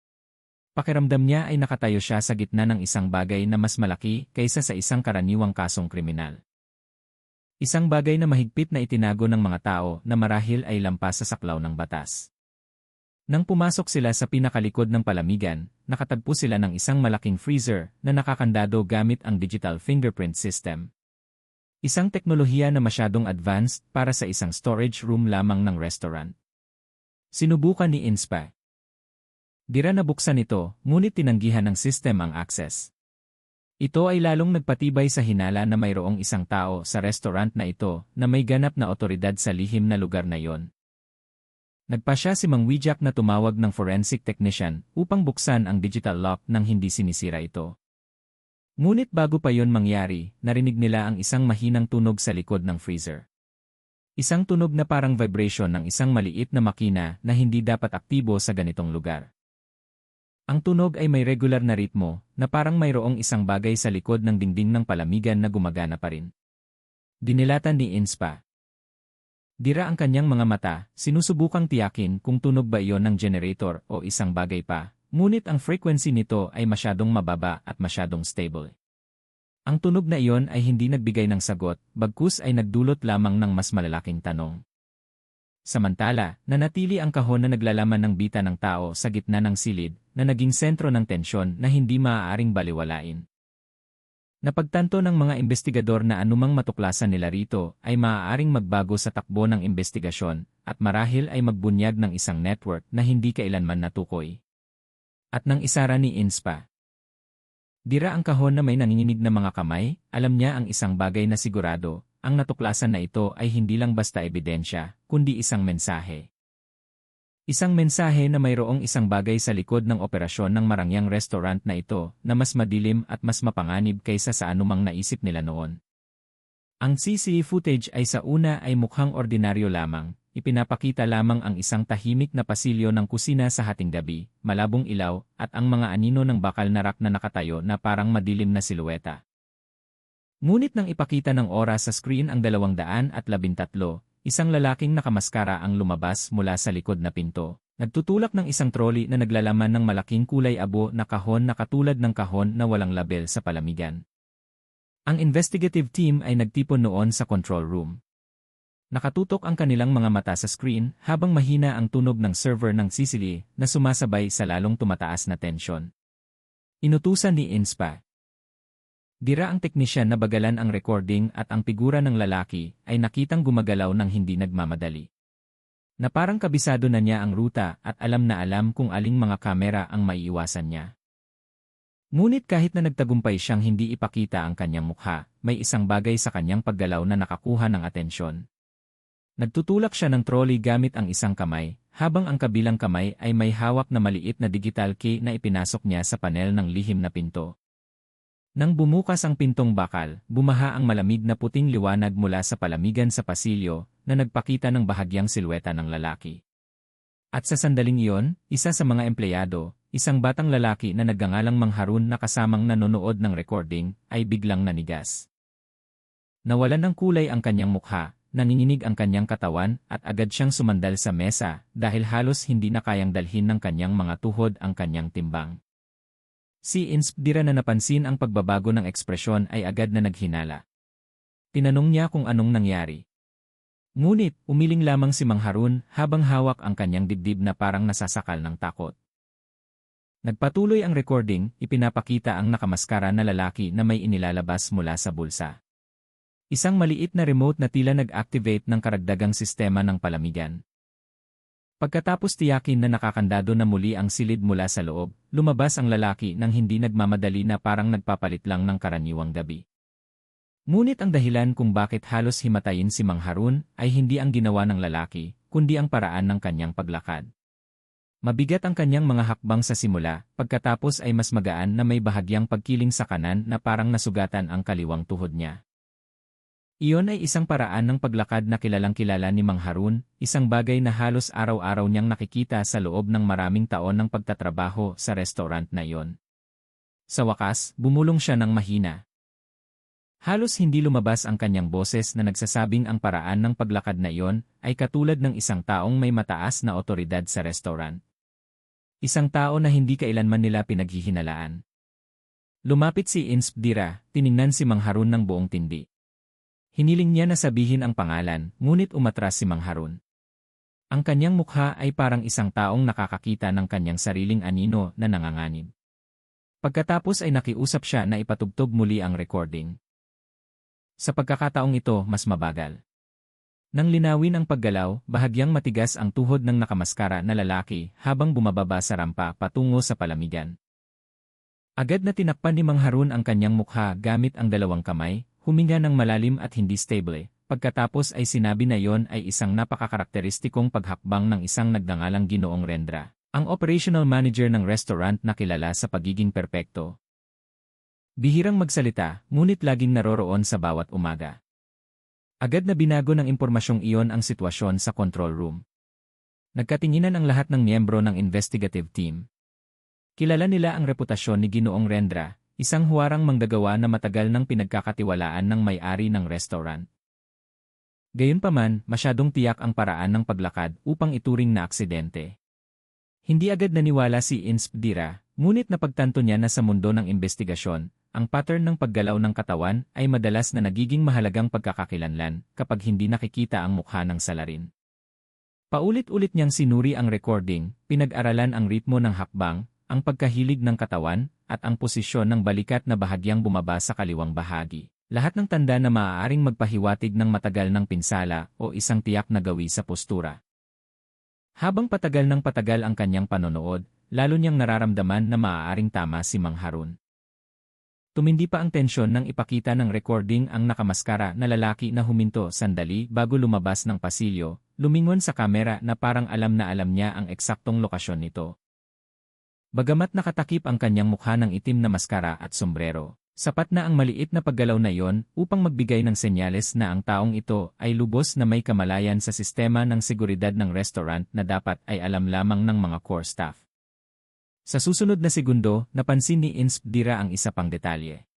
Pakiramdam niya ay nakatayo siya sa gitna ng isang bagay na mas malaki kaysa sa isang karaniwang kasong kriminal. Isang bagay na mahigpit na itinago ng mga tao na marahil ay lampas sa saklaw ng batas. Nang pumasok sila sa pinakalikod ng palamigan, nakatagpo sila ng isang malaking freezer na nakakandado gamit ang digital fingerprint system. Isang teknolohiya na masyadong advanced para sa isang storage room lamang ng restaurant. Sinubukan ni Inspa Dira na buksan ito, ngunit tinanggihan ng system ang access. Ito ay lalong nagpatibay sa hinala na mayroong isang tao sa restaurant na ito na may ganap na otoridad sa lihim na lugar na yon. Nagpasya si Mang Wijak na tumawag ng forensic technician upang buksan ang digital lock nang hindi sinisira ito. Ngunit bago pa yon mangyari, narinig nila ang isang mahinang tunog sa likod ng freezer. Isang tunog na parang vibration ng isang maliit na makina na hindi dapat aktibo sa ganitong lugar. Ang tunog ay may regular na ritmo na parang mayroong isang bagay sa likod ng dingding ng palamigan na gumagana pa rin. Dinilatan ni Inspa Dira ang kanyang mga mata, sinusubukang tiyakin kung tunog ba iyon ng generator o isang bagay pa, ngunit ang frequency nito ay masyadong mababa at masyadong stable. Ang tunog na iyon ay hindi nagbigay ng sagot, bagkus ay nagdulot lamang ng mas malalaking tanong. Samantala, nanatili ang kahon na naglalaman ng bita ng tao sa gitna ng silid na naging sentro ng tensyon na hindi maaaring baliwalain. Napagtanto ng mga investigador na anumang matuklasan nila rito ay maaaring magbago sa takbo ng investigasyon at marahil ay magbunyag ng isang network na hindi kailanman natukoy. At nang isara ni Inspa Dira ang kahon na may nanginginig na mga kamay, alam niya ang isang bagay na sigurado, ang natuklasan na ito ay hindi lang basta ebidensya, kundi isang mensahe. Isang mensahe na mayroong isang bagay sa likod ng operasyon ng marangyang restaurant na ito na mas madilim at mas mapanganib kaysa sa anumang naisip nila noon. Ang CCTV footage ay sa una ay mukhang ordinaryo lamang, ipinapakita lamang ang isang tahimik na pasilyo ng kusina sa hating gabi, malabong ilaw, at ang mga anino ng bakal na rak na nakatayo na parang madilim na silueta. Ngunit nang ipakita ng oras sa screen ang 213, isang lalaking nakamaskara ang lumabas mula sa likod na pinto. Nagtutulak ng isang trolley na naglalaman ng malaking kulay abo na kahon na katulad ng kahon na walang label sa palamigan. Ang investigative team ay nagtipon noon sa control room. Nakatutok ang kanilang mga mata sa screen habang mahina ang tunog ng server ng Sicily na sumasabay sa lalong tumataas na tensyon. Inutusan ni Inspa Dira ang teknisyan na bagalan ang recording at ang figura ng lalaki ay nakitang gumagalaw ng hindi nagmamadali. Na parang kabisado na niya ang ruta at alam na alam kung aling mga kamera ang maiiwasan niya. Ngunit kahit na nagtagumpay siyang hindi ipakita ang kanyang mukha, may isang bagay sa kanyang paggalaw na nakakuha ng atensyon. Nagtutulak siya ng trolley gamit ang isang kamay, habang ang kabilang kamay ay may hawak na maliit na digital key na ipinasok niya sa panel ng lihim na pinto. Nang bumukas ang pintong bakal, bumaha ang malamig na puting liwanag mula sa palamigan sa pasilyo na nagpakita ng bahagyang silweta ng lalaki. At sa sandaling iyon, isa sa mga empleyado, isang batang lalaki na nagngangalang Mang Harun na kasamang nanonood ng recording, ay biglang nanigas. Nawalan ng kulay ang kanyang mukha, nanginginig ang kanyang katawan at agad siyang sumandal sa mesa dahil halos hindi na kayang dalhin ng kanyang mga tuhod ang kanyang timbang. Si Inspdira na napansin ang pagbabago ng ekspresyon ay agad na naghinala. Tinanong niya kung anong nangyari. Ngunit, umiling lamang si Mang Harun habang hawak ang kanyang dibdib na parang nasasakal ng takot. Nagpatuloy ang recording, ipinapakita ang nakamaskara na lalaki na may inilalabas mula sa bulsa. Isang maliit na remote na tila nag-activate ng karagdagang sistema ng palamigan. Pagkatapos tiyakin na nakakandado na muli ang silid mula sa loob, lumabas ang lalaki nang hindi nagmamadali na parang nagpapalit lang ng karaniwang gabi. Ngunit ang dahilan kung bakit halos himatayin si Mang Harun ay hindi ang ginawa ng lalaki, kundi ang paraan ng kanyang paglakad. Mabigat ang kanyang mga hakbang sa simula, pagkatapos ay mas magaan na may bahagyang pagkiling sa kanan na parang nasugatan ang kaliwang tuhod niya. Iyon ay isang paraan ng paglakad na kilalang-kilala ni Mang Harun, isang bagay na halos araw-araw niyang nakikita sa loob ng maraming taon ng pagtatrabaho sa restaurant na iyon. Sa wakas, bumulong siya ng mahina. Halos hindi lumabas ang kanyang boses na nagsasabing ang paraan ng paglakad na iyon ay katulad ng isang taong may mataas na otoridad sa restaurant. Isang tao na hindi kailanman nila pinaghihinalaan. Lumapit si Inspdira, tiningnan si Mang Harun ng buong tindi. Hiniling niya na sabihin ang pangalan, ngunit umatras si Mang Harun. Ang kanyang mukha ay parang isang taong nakakakita ng kanyang sariling anino na nanganganib. Pagkatapos ay nakiusap siya na ipatugtog muli ang recording. Sa pagkakataong ito, mas mabagal. Nang linawin ang paggalaw, bahagyang matigas ang tuhod ng nakamaskara na lalaki habang bumababa sa rampa patungo sa palamigan. Agad na tinakpan ni Mang Harun ang kanyang mukha gamit ang dalawang kamay, huminga ng malalim at hindi stable. Pagkatapos ay sinabi na yon ay isang napakakarakteristikong paghakbang ng isang nagngangalang Ginoong Rendra, ang operational manager ng restaurant na kilala sa pagiging perpekto. Bihirang magsalita, ngunit laging naroroon sa bawat umaga. Agad na binago ng impormasyong iyon ang sitwasyon sa control room. Nagkatinginan ang lahat ng miyembro ng investigative team. Kilala nila ang reputasyon ni Ginoong Rendra, isang huwarang manggagawa na matagal nang pinagkakatiwalaan ng may-ari ng restaurant. Gayunpaman, masyadong tiyak ang paraan ng paglakad upang ituring na aksidente. Hindi agad naniwala si Inspdira, ngunit napagtanto niya na sa mundo ng investigasyon, ang pattern ng paggalaw ng katawan ay madalas na nagiging mahalagang pagkakakilanlan kapag hindi nakikita ang mukha ng salarin. Paulit-ulit niyang sinuri ang recording, pinag-aralan ang ritmo ng hakbang, ang pagkahilig ng katawan, at ang posisyon ng balikat na bahagyang bumaba sa kaliwang bahagi. Lahat ng tanda na maaaring magpahiwatig ng matagal ng pinsala o isang tiyak na gawi sa postura. Habang patagal ng patagal ang kanyang panonood, lalo niyang nararamdaman na maaaring tama si Mang Harun. Tumindi pa ang tensyon nang ipakita ng recording ang nakamaskara na lalaki na huminto sandali bago lumabas ng pasilyo, lumingon sa kamera na parang alam na alam niya ang eksaktong lokasyon nito. Bagamat nakatakip ang kanyang mukha ng itim na maskara at sombrero, sapat na ang maliit na paggalaw na iyon upang magbigay ng senyales na ang taong ito ay lubos na may kamalayan sa sistema ng seguridad ng restaurant na dapat ay alam lamang ng mga core staff. Sa susunod na segundo, napansin ni Inspdira ang isa pang detalye.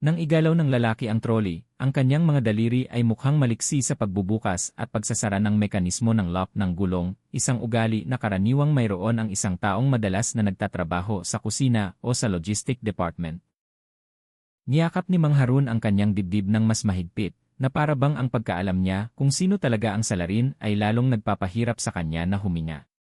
Nang igalaw ng lalaki ang trolley, ang kanyang mga daliri ay mukhang maliksi sa pagbubukas at pagsasara ng mekanismo ng lock ng gulong, isang ugali na karaniwang mayroon ang isang taong madalas na nagtatrabaho sa kusina o sa logistic department. Niyakap ni Mang Harun ang kanyang dibdib ng mas mahigpit, na para bang ang pagkaalam niya kung sino talaga ang salarin ay lalong nagpapahirap sa kanya na huminga.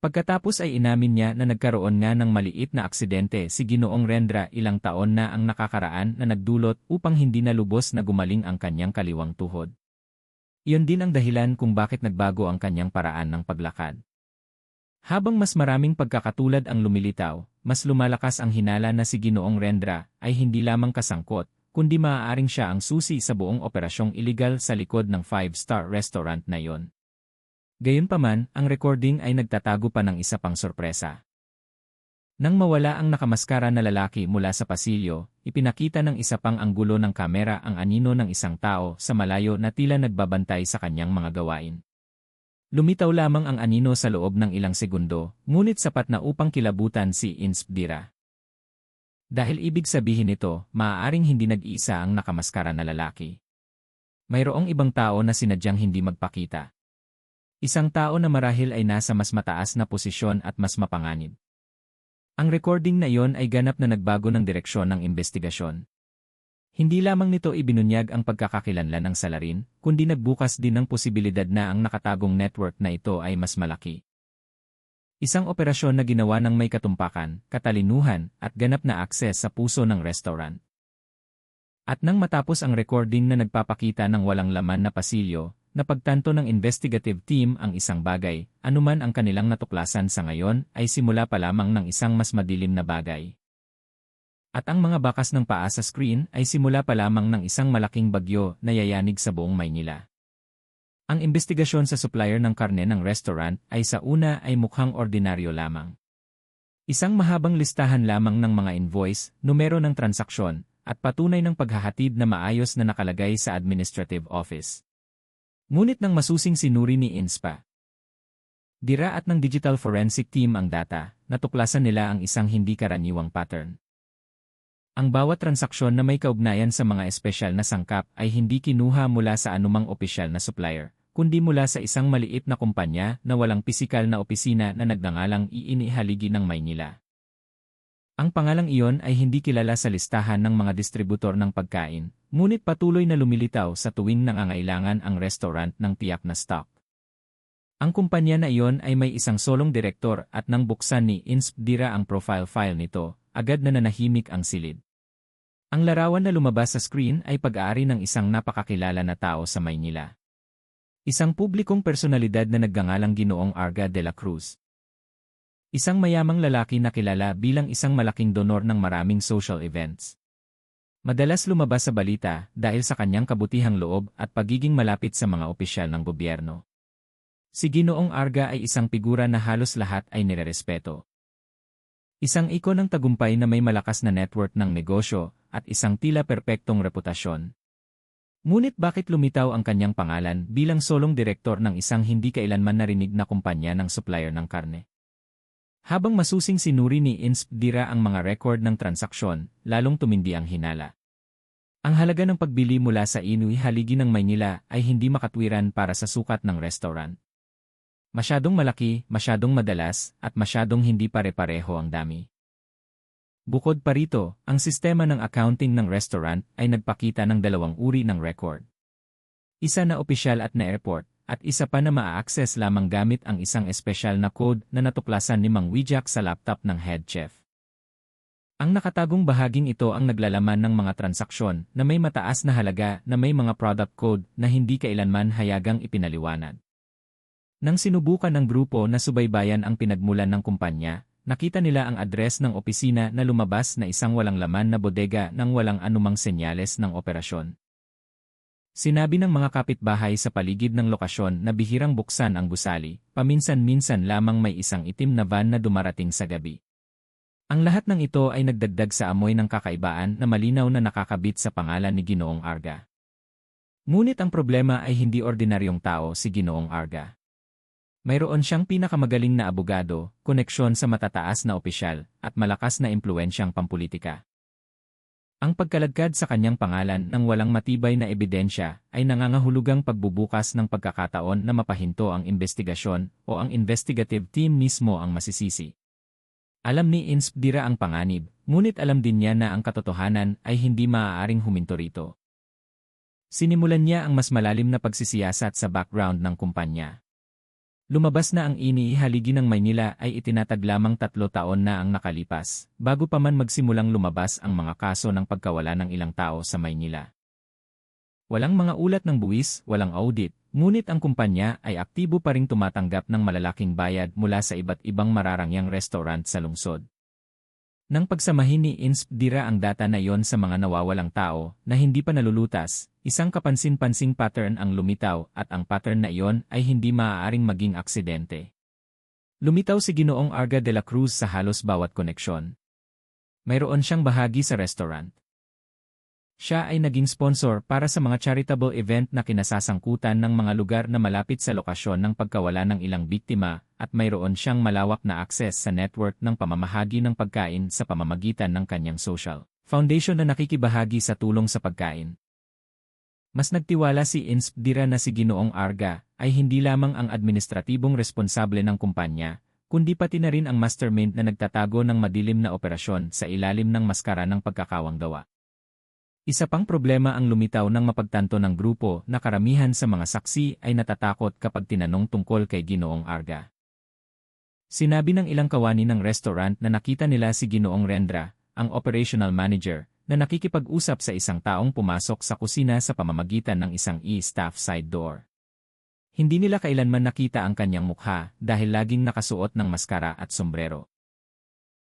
Pagkatapos ay inamin niya na nagkaroon nga ng maliit na aksidente si Ginoong Rendra ilang taon na ang nakakaraan na nagdulot upang hindi na lubos na gumaling ang kanyang kaliwang tuhod. Iyon din ang dahilan kung bakit nagbago ang kanyang paraan ng paglakad. Habang mas maraming pagkakatulad ang lumilitaw, mas lumalakas ang hinala na si Ginoong Rendra ay hindi lamang kasangkot, kundi maaaring siya ang susi sa buong operasyong iligal sa likod ng 5-star restaurant na iyon. Gayunpaman, ang recording ay nagtatago pa ng isa pang sorpresa. Nang mawala ang nakamaskara na lalaki mula sa pasilyo, ipinakita ng isa pang anggulo ng kamera ang anino ng isang tao sa malayo na tila nagbabantay sa kanyang mga gawain. Lumitaw lamang ang anino sa loob ng ilang segundo, ngunit sapat na upang kilabutan si Inspdira. Dahil ibig sabihin nito, maaaring hindi nag-iisa ang nakamaskara na lalaki. Mayroong ibang tao na sinadyang hindi magpakita. Isang tao na marahil ay nasa mas mataas na posisyon at mas mapanganib. Ang recording na iyon ay ganap na nagbago ng direksyon ng investigasyon. Hindi lamang nito ibinunyag ang pagkakakilanlan ng salarin, kundi nagbukas din ng posibilidad na ang nakatagong network na ito ay mas malaki. Isang operasyon na ginawa ng may katumpakan, katalinuhan, at ganap na akses sa puso ng restaurant. At nang matapos ang recording na nagpapakita ng walang laman na pasilyo, napagtanto ng investigative team ang isang bagay, anuman ang kanilang natuklasan sa ngayon ay simula pa lamang ng isang mas madilim na bagay. At ang mga bakas ng paa sa screen ay simula pa lamang ng isang malaking bagyo na yayanig sa buong Maynila. Ang investigasyon sa supplier ng karne ng restaurant ay sa una ay mukhang ordinaryo lamang. Isang mahabang listahan lamang ng mga invoice, numero ng transaksyon, at patunay ng paghahatid na maayos na nakalagay sa administrative office. Ngunit nang masusing sinuri ni INSPA, Dira at ng digital forensic team ang data, natuklasan nila ang isang hindi karaniwang pattern. Ang bawat transaksyon na may kaugnayan sa mga espesyal na sangkap ay hindi kinuha mula sa anumang opisyal na supplier, kundi mula sa isang maliit na kumpanya na walang pisikal na opisina na nagngangalang iinihaligi ng Maynila. Ang pangalang iyon ay hindi kilala sa listahan ng mga distributor ng pagkain, ngunit patuloy na lumilitaw sa tuwing nangangailangan ang restaurant ng tiyak na stock. Ang kumpanya na iyon ay may isang solong direktor at nang buksan ni Inspdira ang profile file nito, agad na nanahimik ang silid. Ang larawan na lumabas sa screen ay pag-aari ng isang napakakilala na tao sa Maynila. Isang publikong personalidad na nagngangalang Ginoong Arga de la Cruz. Isang mayamang lalaki na kilala bilang isang malaking donor ng maraming social events. Madalas lumabas sa balita dahil sa kanyang kabutihang loob at pagiging malapit sa mga opisyal ng gobyerno. Si Ginoong Arga ay isang figura na halos lahat ay nirerespeto. Isang ikon ng tagumpay na may malakas na network ng negosyo at isang tila perpektong reputasyon. Ngunit bakit lumitaw ang kanyang pangalan bilang solong direktor ng isang hindi kailanman narinig na kumpanya ng supplier ng karne? Habang masusing sinuri ni Inspdira ang mga record ng transaksyon, lalong tumindi ang hinala. Ang halaga ng pagbili mula sa inihaligi ng Maynila ay hindi makatwiran para sa sukat ng restaurant. Masyadong malaki, masyadong madalas, at masyadong hindi pare-pareho ang dami. Bukod pa rito, ang sistema ng accounting ng restaurant ay nagpakita ng dalawang uri ng record. Isa na opisyal at na-airport, at isa pa na maa-access lamang gamit ang isang espesyal na code na natuklasan ni Mang Wijak sa laptop ng head chef. Ang nakatagong bahaging ito ang naglalaman ng mga transaksyon na may mataas na halaga na may mga product code na hindi kailanman hayagang ipinaliwanag. Nang sinubukan ng grupo na subaybayan ang pinagmulan ng kumpanya, nakita nila ang address ng opisina na lumabas na isang walang laman na bodega nang walang anumang senyales ng operasyon. Sinabi ng mga kapitbahay sa paligid ng lokasyon na bihirang buksan ang gusali, paminsan-minsan lamang may isang itim na van na dumarating sa gabi. Ang lahat ng ito ay nagdagdag sa amoy ng kakaibaan na malinaw na nakakabit sa pangalan ni Ginoong Arga. Ngunit ang problema ay hindi ordinaryong tao si Ginoong Arga. Mayroon siyang pinakamagaling na abogado, koneksyon sa matataas na opisyal, at malakas na impluwensyang pampulitika. Ang pagkalagkad sa kanyang pangalan ng walang matibay na ebidensya ay nangangahulugang pagbubukas ng pagkakataon na mapahinto ang investigasyon o ang investigative team mismo ang masisisi. Alam ni Inspdira ang panganib, ngunit alam din niya na ang katotohanan ay hindi maaaring huminto rito. Sinimulan niya ang mas malalim na pagsisiyasat sa background ng kumpanya. Lumabas na ang iniihaligi ng Maynila ay itinatag lamang 3 taon na ang nakalipas, bago pa man magsimulang lumabas ang mga kaso ng pagkawala ng ilang tao sa Maynila. Walang mga ulat ng buwis, walang audit, ngunit ang kumpanya ay aktibo pa ring tumatanggap ng malalaking bayad mula sa iba't ibang mararangyang restaurant sa lungsod. Nang pagsamahin ni INSP Dira ang data na iyon sa mga nawawalang tao na hindi pa nalulutas, isang kapansin-pansing pattern ang lumitaw at ang pattern na iyon ay hindi maaaring maging aksidente. Lumitaw si Ginoong Arga de la Cruz sa halos bawat koneksyon. Mayroon siyang bahagi sa restaurant. Siya ay naging sponsor para sa mga charitable event na kinasasangkutan ng mga lugar na malapit sa lokasyon ng pagkawala ng ilang biktima at mayroon siyang malawak na access sa network ng pamamahagi ng pagkain sa pamamagitan ng kanyang social foundation na nakikibahagi sa tulong sa pagkain. Mas nagtiwala si INSP Dira na si Ginoong Arga ay hindi lamang ang administratibong responsable ng kumpanya, kundi pati na rin ang mastermind na nagtatago ng madilim na operasyon sa ilalim ng maskara ng pagkakawanggawa. Isa pang problema ang lumitaw ng mapagtanto ng grupo na karamihan sa mga saksi ay natatakot kapag tinanong tungkol kay Ginoong Arga. Sinabi ng ilang kawani ng restaurant na nakita nila si Ginoong Rendra, ang operational manager, na nakikipag-usap sa isang taong pumasok sa kusina sa pamamagitan ng isang e-staff side door. Hindi nila kailanman nakita ang kanyang mukha dahil laging nakasuot ng maskara at sombrero.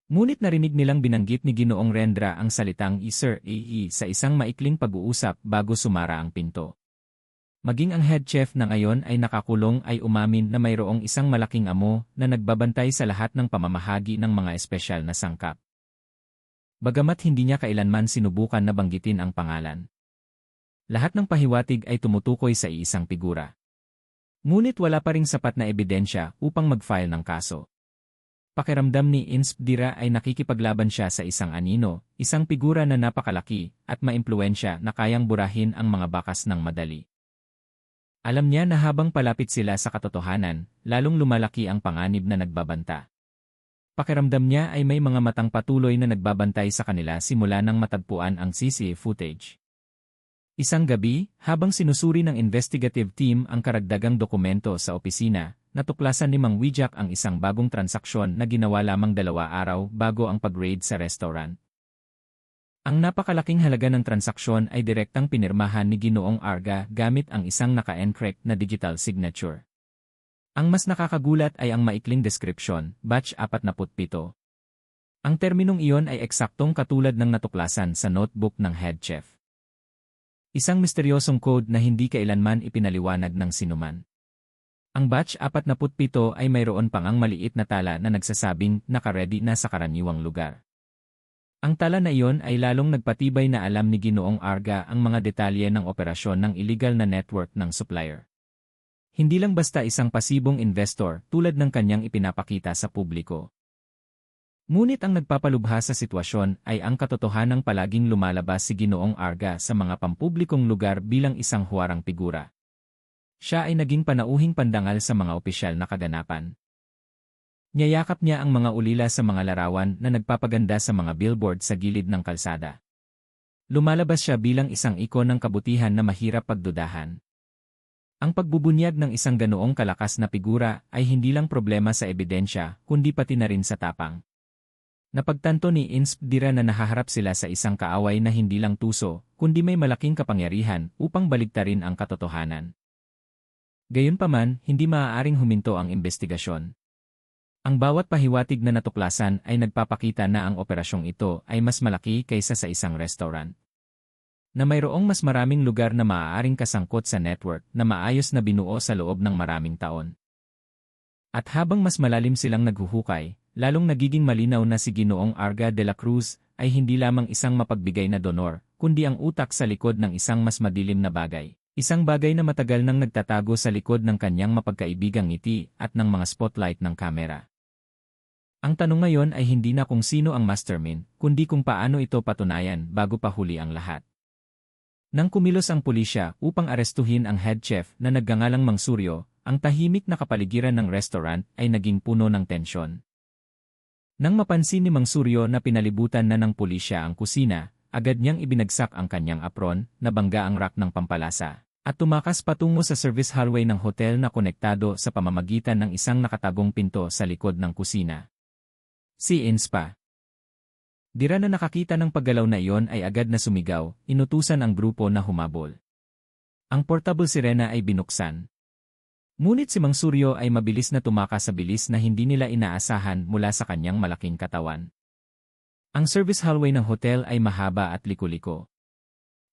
Ngunit narinig nilang binanggit ni Ginoong Rendra ang salitang Sir AE sa isang maikling pag-uusap bago sumara ang pinto. Maging ang head chef na ngayon ay nakakulong ay umamin na mayroong isang malaking amo na nagbabantay sa lahat ng pamamahagi ng mga espesyal na sangkap. Bagamat hindi niya kailanman sinubukan na banggitin ang pangalan. Lahat ng pahiwatig ay tumutukoy sa iisang figura. Ngunit wala pa ring sapat na ebidensya upang mag-file ng kaso. Pakiramdam ni INSP Dira ay nakikipaglaban siya sa isang anino, isang figura na napakalaki at maimpluwensya na kayang burahin ang mga bakas ng madali. Alam niya na habang palapit sila sa katotohanan, lalong lumalaki ang panganib na nagbabanta. Pakiramdam niya ay may mga matang patuloy na nagbabantay sa kanila simula nang matagpuan ang CCTV footage. Isang gabi, habang sinusuri ng investigative team ang karagdagang dokumento sa opisina, natuklasan ni Mang Wijak ang isang bagong transaksyon na ginawa lamang 2 araw bago ang pag-raid sa restaurant. Ang napakalaking halaga ng transaksyon ay direktang pinirmahan ni Ginoong Arga gamit ang isang naka-encrypt na digital signature. Ang mas nakakagulat ay ang maikling description, batch 47. Ang terminong iyon ay eksaktong katulad ng natuklasan sa notebook ng head chef. Isang misteryosong code na hindi kailanman ipinaliwanag ng sinuman. Ang batch 47 ay mayroon pang ang maliit na tala na nagsasabing naka-ready na sa karaniwang lugar. Ang tala na iyon ay lalong nagpatibay na alam ni Ginoong Arga ang mga detalye ng operasyon ng illegal na network ng supplier. Hindi lang basta isang pasibong investor tulad ng kanyang ipinapakita sa publiko. Ngunit ang nagpapalubha sa sitwasyon ay ang katotohanang palaging lumalabas si Ginoong Arga sa mga pampublikong lugar bilang isang huwarang figura. Siya ay naging panauhing pandangal sa mga opisyal na kaganapan. Niyayakap niya ang mga ulila sa mga larawan na nagpapaganda sa mga billboard sa gilid ng kalsada. Lumalabas siya bilang isang ikon ng kabutihan na mahirap pagdudahan. Ang pagbubunyag ng isang ganoong kalakas na figura ay hindi lang problema sa ebidensya, kundi pati na rin sa tapang. Napagtanto ni INSP Dira na nahaharap sila sa isang kaaway na hindi lang tuso, kundi may malaking kapangyarihan upang baligtarin ang katotohanan. Gayunpaman, hindi maaaring huminto ang investigasyon. Ang bawat pahiwatig na natuklasan ay nagpapakita na ang operasyong ito ay mas malaki kaysa sa isang restaurant. Na mayroong mas maraming lugar na maaaring kasangkot sa network na maayos na binuo sa loob ng maraming taon. At habang mas malalim silang naghuhukay, lalong nagiging malinaw na si Ginoong Arga de la Cruz ay hindi lamang isang mapagbigay na donor, kundi ang utak sa likod ng isang mas madilim na bagay. Isang bagay na matagal nang nagtatago sa likod ng kanyang mapagkaibigang ngiti at ng mga spotlight ng kamera. Ang tanong ngayon ay hindi na kung sino ang mastermind, kundi kung paano ito patunayan bago pa huli ang lahat. Nang kumilos ang pulisya upang arestuhin ang head chef na nagngangalang Mang Suryo, ang tahimik na kapaligiran ng restaurant ay naging puno ng tensyon. Nang mapansin ni Mang Suryo na pinalibutan na ng pulisya ang kusina, agad niyang ibinagsak ang kanyang apron, nabangga ang rack ng pampalasa, At tumakas patungo sa service hallway ng hotel na konektado sa pamamagitan ng isang nakatagong pinto sa likod ng kusina. Si Ins pa. Dira na nakakita ng paggalaw na iyon ay agad na sumigaw, inutusan ang grupo na humabol. Ang portable sirena ay binuksan. Ngunit si Mang Suryo ay mabilis na tumakas sa bilis na hindi nila inaasahan mula sa kanyang malaking katawan. Ang service hallway ng hotel ay mahaba at liko-liko.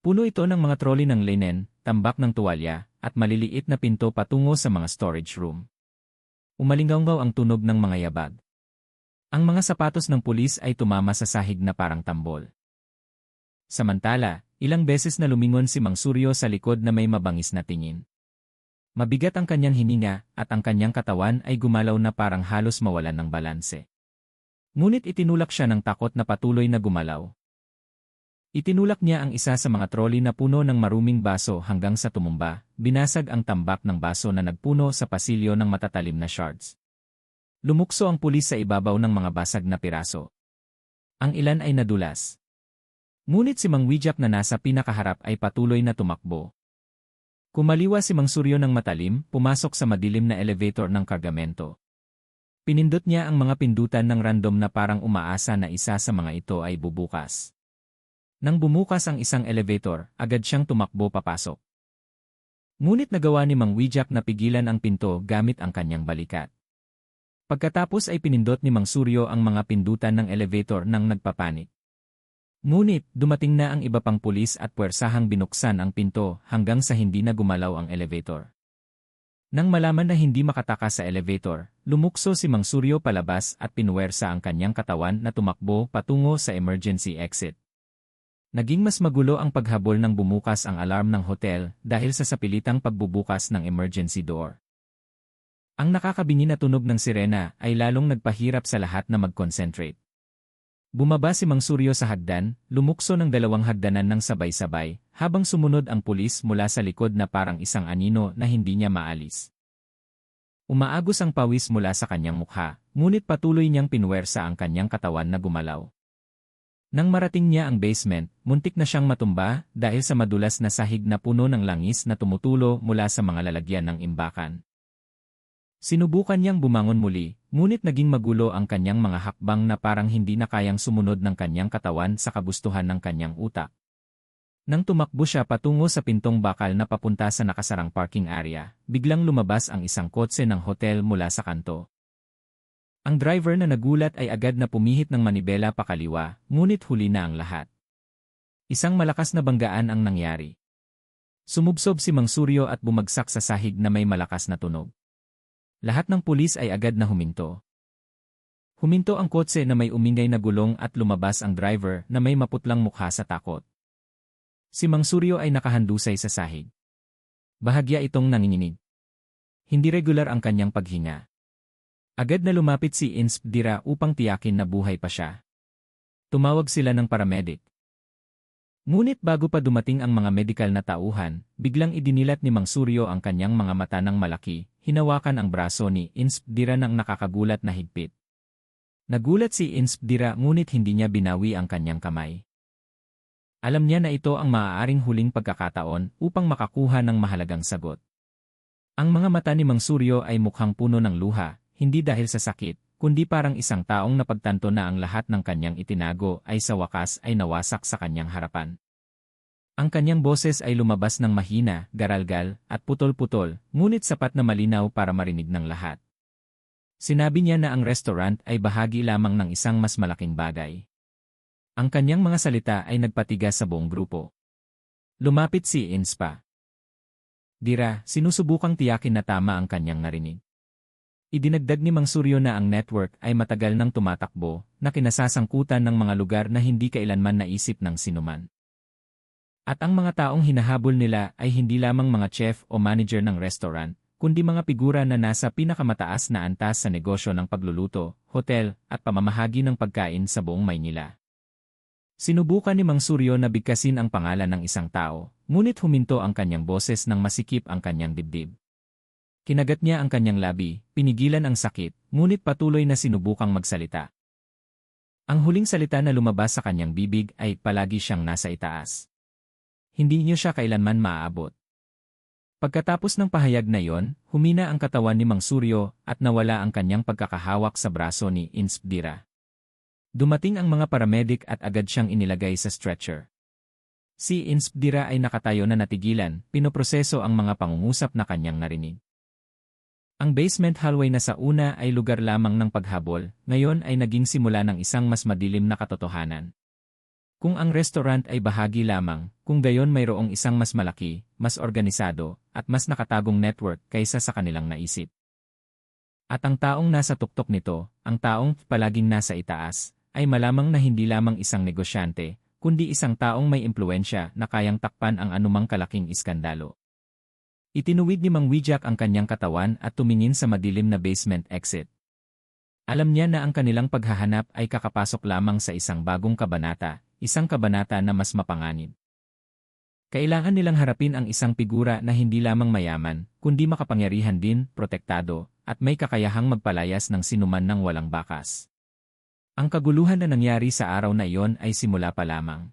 Puno ito ng mga trolley ng linen, tambak ng tuwalya, at maliliit na pinto patungo sa mga storage room. Umalinggaw ang tunog ng mga yabag. Ang mga sapatos ng pulis ay tumama sa sahig na parang tambol. Samantala, ilang beses na lumingon si Mang Suryo sa likod na may mabangis na tingin. Mabigat ang kanyang hininga at ang kanyang katawan ay gumalaw na parang halos mawalan ng balanse. Ngunit itinulak siya ng takot na patuloy na gumalaw. Itinulak niya ang isa sa mga trolley na puno ng maruming baso hanggang sa tumumba, binasag ang tambak ng baso na nagpuno sa pasilyo ng matatalim na shards. Lumukso ang pulis sa ibabaw ng mga basag na piraso. Ang ilan ay nadulas. Ngunit si Mang Wijak na nasa pinakaharap ay patuloy na tumakbo. Kumaliwa si Mang Suryo ng matalim, pumasok sa madilim na elevator ng kargamento. Pinindot niya ang mga pindutan ng random na parang umaasa na isa sa mga ito ay bubukas. Nang bumukas ang isang elevator, agad siyang tumakbo papasok. Ngunit nagawa ni Mang Wijak na pigilan ang pinto gamit ang kanyang balikat. Pagkatapos ay pinindot ni Mang Suryo ang mga pindutan ng elevator nang nagpapanik. Ngunit, dumating na ang iba pang pulis at puwersahang binuksan ang pinto hanggang sa hindi na gumalaw ang elevator. Nang malaman na hindi makatakas sa elevator, lumukso si Mang Suryo palabas at pinuwersa ang kanyang katawan na tumakbo patungo sa emergency exit. Naging mas magulo ang paghabol nang bumukas ang alarm ng hotel dahil sa sapilitang pagbubukas ng emergency door. Ang nakakabingi na tunog ng sirena ay lalong nagpahirap sa lahat na mag-concentrate. Bumaba si Mang Suryo sa hagdan, lumukso ng 2 hagdanan ng sabay-sabay, habang sumunod ang pulis mula sa likod na parang isang anino na hindi niya maalis. Umaagos ang pawis mula sa kanyang mukha, ngunit patuloy niyang pinuwersa ang kanyang katawan na gumalaw. Nang marating niya ang basement, muntik na siyang matumba dahil sa madulas na sahig na puno ng langis na tumutulo mula sa mga lalagyan ng imbakan. Sinubukan niyang bumangon muli, ngunit naging magulo ang kanyang mga hakbang na parang hindi na kayang sumunod ng kanyang katawan sa kagustuhan ng kanyang utak. Nang tumakbo siya patungo sa pintong bakal na papunta sa nakasarang parking area, biglang lumabas ang isang kotse ng hotel mula sa kanto. Ang driver na nagulat ay agad na pumihit ng manibela pakaliwa, ngunit huli na ang lahat. Isang malakas na banggaan ang nangyari. Sumubsob si Mang Suryo at bumagsak sa sahig na may malakas na tunog. Lahat ng pulis ay agad na huminto. Huminto ang kotse na may umingay na gulong at lumabas ang driver na may maputlang mukha sa takot. Si Mang Suryo ay nakahandusay sa sahig. Bahagya itong nanginginig. Hindi regular ang kanyang paghinga. Agad na lumapit si Insp Dira upang tiyakin na buhay pa siya. Tumawag sila ng paramedic. Ngunit bago pa dumating ang mga medikal na tauhan, biglang idinilat ni Mang Suryo ang kanyang mga mata ng malaki, hinawakan ang braso ni Insp Dira ng nakakagulat na higpit. Nagulat si Insp Dira ngunit hindi niya binawi ang kanyang kamay. Alam niya na ito ang maaaring huling pagkakataon upang makakuha ng mahalagang sagot. Ang mga mata ni Mang Suryo ay mukhang puno ng luha, hindi dahil sa sakit, kundi parang isang taong napagtanto na ang lahat ng kanyang itinago ay sa wakas ay nawasak sa kanyang harapan. Ang kanyang boses ay lumabas ng mahina, garalgal, at putol-putol, ngunit sapat na malinaw para marinig ng lahat. Sinabi niya na ang restaurant ay bahagi lamang ng isang mas malaking bagay. Ang kanyang mga salita ay nagpatigas sa buong grupo. Lumapit si Inspa. Dira, sinusubukang tiyakin na tama ang kanyang narinig. Idinagdag ni Mang Suryo na ang network ay matagal nang tumatakbo, na kinasasangkutan ng mga lugar na hindi kailanman naisip ng sinuman. At ang mga taong hinahabol nila ay hindi lamang mga chef o manager ng restaurant, kundi mga figura na nasa pinakamataas na antas sa negosyo ng pagluluto, hotel, at pamamahagi ng pagkain sa buong Maynila. Sinubukan ni Mang Suryo na bigkasin ang pangalan ng isang tao, ngunit huminto ang kanyang boses nang masikip ang kanyang dibdib. Kinagat niya ang kanyang labi, pinigilan ang sakit, ngunit patuloy na sinubukang magsalita. Ang huling salita na lumabas sa kanyang bibig ay palagi siyang nasa itaas. Hindi niyo siya kailanman maaabot. Pagkatapos ng pahayag na yon, humina ang katawan ni Mang Suryo at nawala ang kanyang pagkakahawak sa braso ni Inspdira. Dumating ang mga paramedic at agad siyang inilagay sa stretcher. Si Inspdira ay nakatayo na natigilan, pinoproseso ang mga pangungusap na kanyang narinig. Ang basement hallway na sa una ay lugar lamang ng paghabol, ngayon ay naging simula ng isang mas madilim na katotohanan. Kung ang restaurant ay bahagi lamang, kung gayon mayroong isang mas malaki, mas organisado, at mas nakatagong network kaysa sa kanilang naisip. At ang taong nasa tuktok nito, ang taong palaging nasa itaas, ay malamang na hindi lamang isang negosyante, kundi isang taong may impluwensya na kayang takpan ang anumang kalaking iskandalo. Itinuwid ni Mang Wijak ang kanyang katawan at tumingin sa madilim na basement exit. Alam niya na ang kanilang paghahanap ay kakapasok lamang sa isang bagong kabanata, isang kabanata na mas mapanganib. Kailangan nilang harapin ang isang figura na hindi lamang mayaman, kundi makapangyarihan din, protektado, at may kakayahang magpalayas ng sinuman ng walang bakas. Ang kaguluhan na nangyari sa araw na iyon ay simula pa lamang.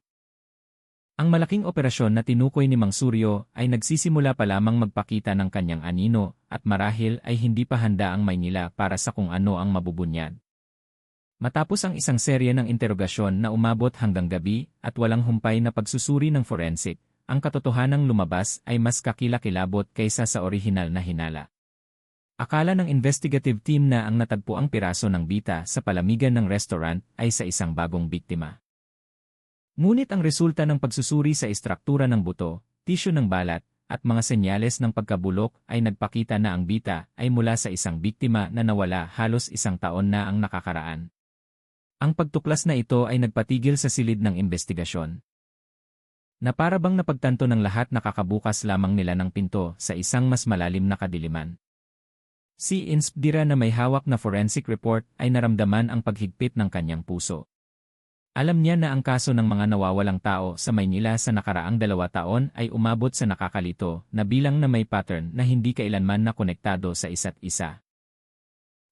Ang malaking operasyon na tinukoy ni Mang Suryo ay nagsisimula pa lamang magpakita ng kanyang anino at marahil ay hindi pa handa ang Maynila para sa kung ano ang mabubunyad. Matapos ang isang serye ng interogasyon na umabot hanggang gabi at walang humpay na pagsusuri ng forensic, ang katotohanang lumabas ay mas kakilakilabot kaysa sa orihinal na hinala. Akala ng investigative team na ang natagpuang piraso ng bita sa palamigan ng restaurant ay sa isang bagong biktima. Ngunit ang resulta ng pagsusuri sa istruktura ng buto, tisyo ng balat, at mga senyales ng pagkabulok ay nagpakita na ang bita ay mula sa isang biktima na nawala halos isang taon na ang nakakaraan. Ang pagtuklas na ito ay nagpatigil sa silid ng investigasyon. Na para bang napagtanto ng lahat nakakabukas lamang nila ng pinto sa isang mas malalim na kadiliman. Si Inspdira na may hawak na forensic report ay naramdaman ang paghigpit ng kanyang puso. Alam niya na ang kaso ng mga nawawalang tao sa Maynila sa nakaraang 2 taon ay umabot sa nakakalito na bilang na may pattern na hindi kailanman na konektado sa isa't isa.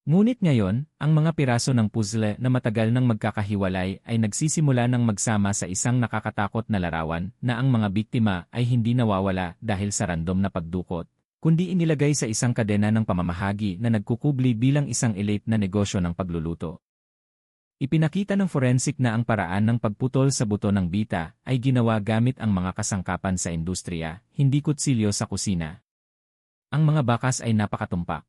Ngunit ngayon, ang mga piraso ng puzzle na matagal nang magkakahiwalay ay nagsisimula ng magsama sa isang nakakatakot na larawan na ang mga biktima ay hindi nawawala dahil sa random na pagdukot, kundi inilagay sa isang kadena ng pamamahagi na nagkukubli bilang isang elite na negosyo ng pagluluto. Ipinakita ng forensic na ang paraan ng pagputol sa buto ng bita ay ginawa gamit ang mga kasangkapan sa industriya, hindi kutsilyo sa kusina. Ang mga bakas ay napakatumpak.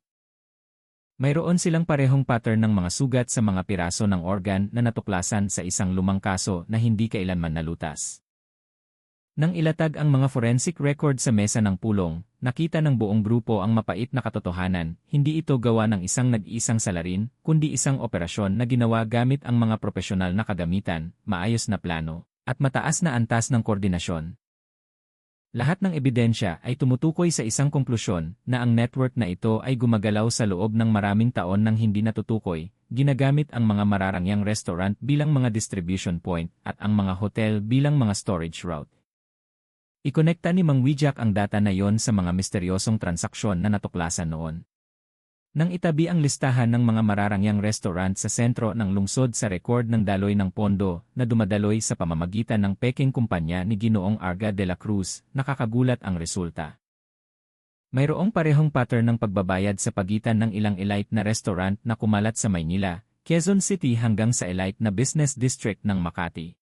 Mayroon silang parehong pattern ng mga sugat sa mga piraso ng organ na natuklasan sa isang lumang kaso na hindi kailanman nalutas. Nang ilatag ang mga forensic record sa mesa ng pulong, nakita ng buong grupo ang mapait na katotohanan, hindi ito gawa ng isang nag-iisang salarin, kundi isang operasyon na ginawa gamit ang mga propesyonal na kagamitan, maayos na plano, at mataas na antas ng koordinasyon. Lahat ng ebidensya ay tumutukoy sa isang konklusyon na ang network na ito ay gumagalaw sa loob ng maraming taon nang hindi natutukoy, ginagamit ang mga mararangyang restaurant bilang mga distribution point at ang mga hotel bilang mga storage route. Ikonekta ni Mang Wijak ang data na yon sa mga misteryosong transaksyon na natuklasan noon. Nang itabi ang listahan ng mga mararangyang restaurant sa sentro ng lungsod sa record ng daloy ng pondo na dumadaloy sa pamamagitan ng peking kumpanya ni Ginoong Arga de la Cruz, nakakagulat ang resulta. Mayroong parehong pattern ng pagbabayad sa pagitan ng ilang elite na restaurant na kumalat sa Maynila, Quezon City hanggang sa elite na business district ng Makati.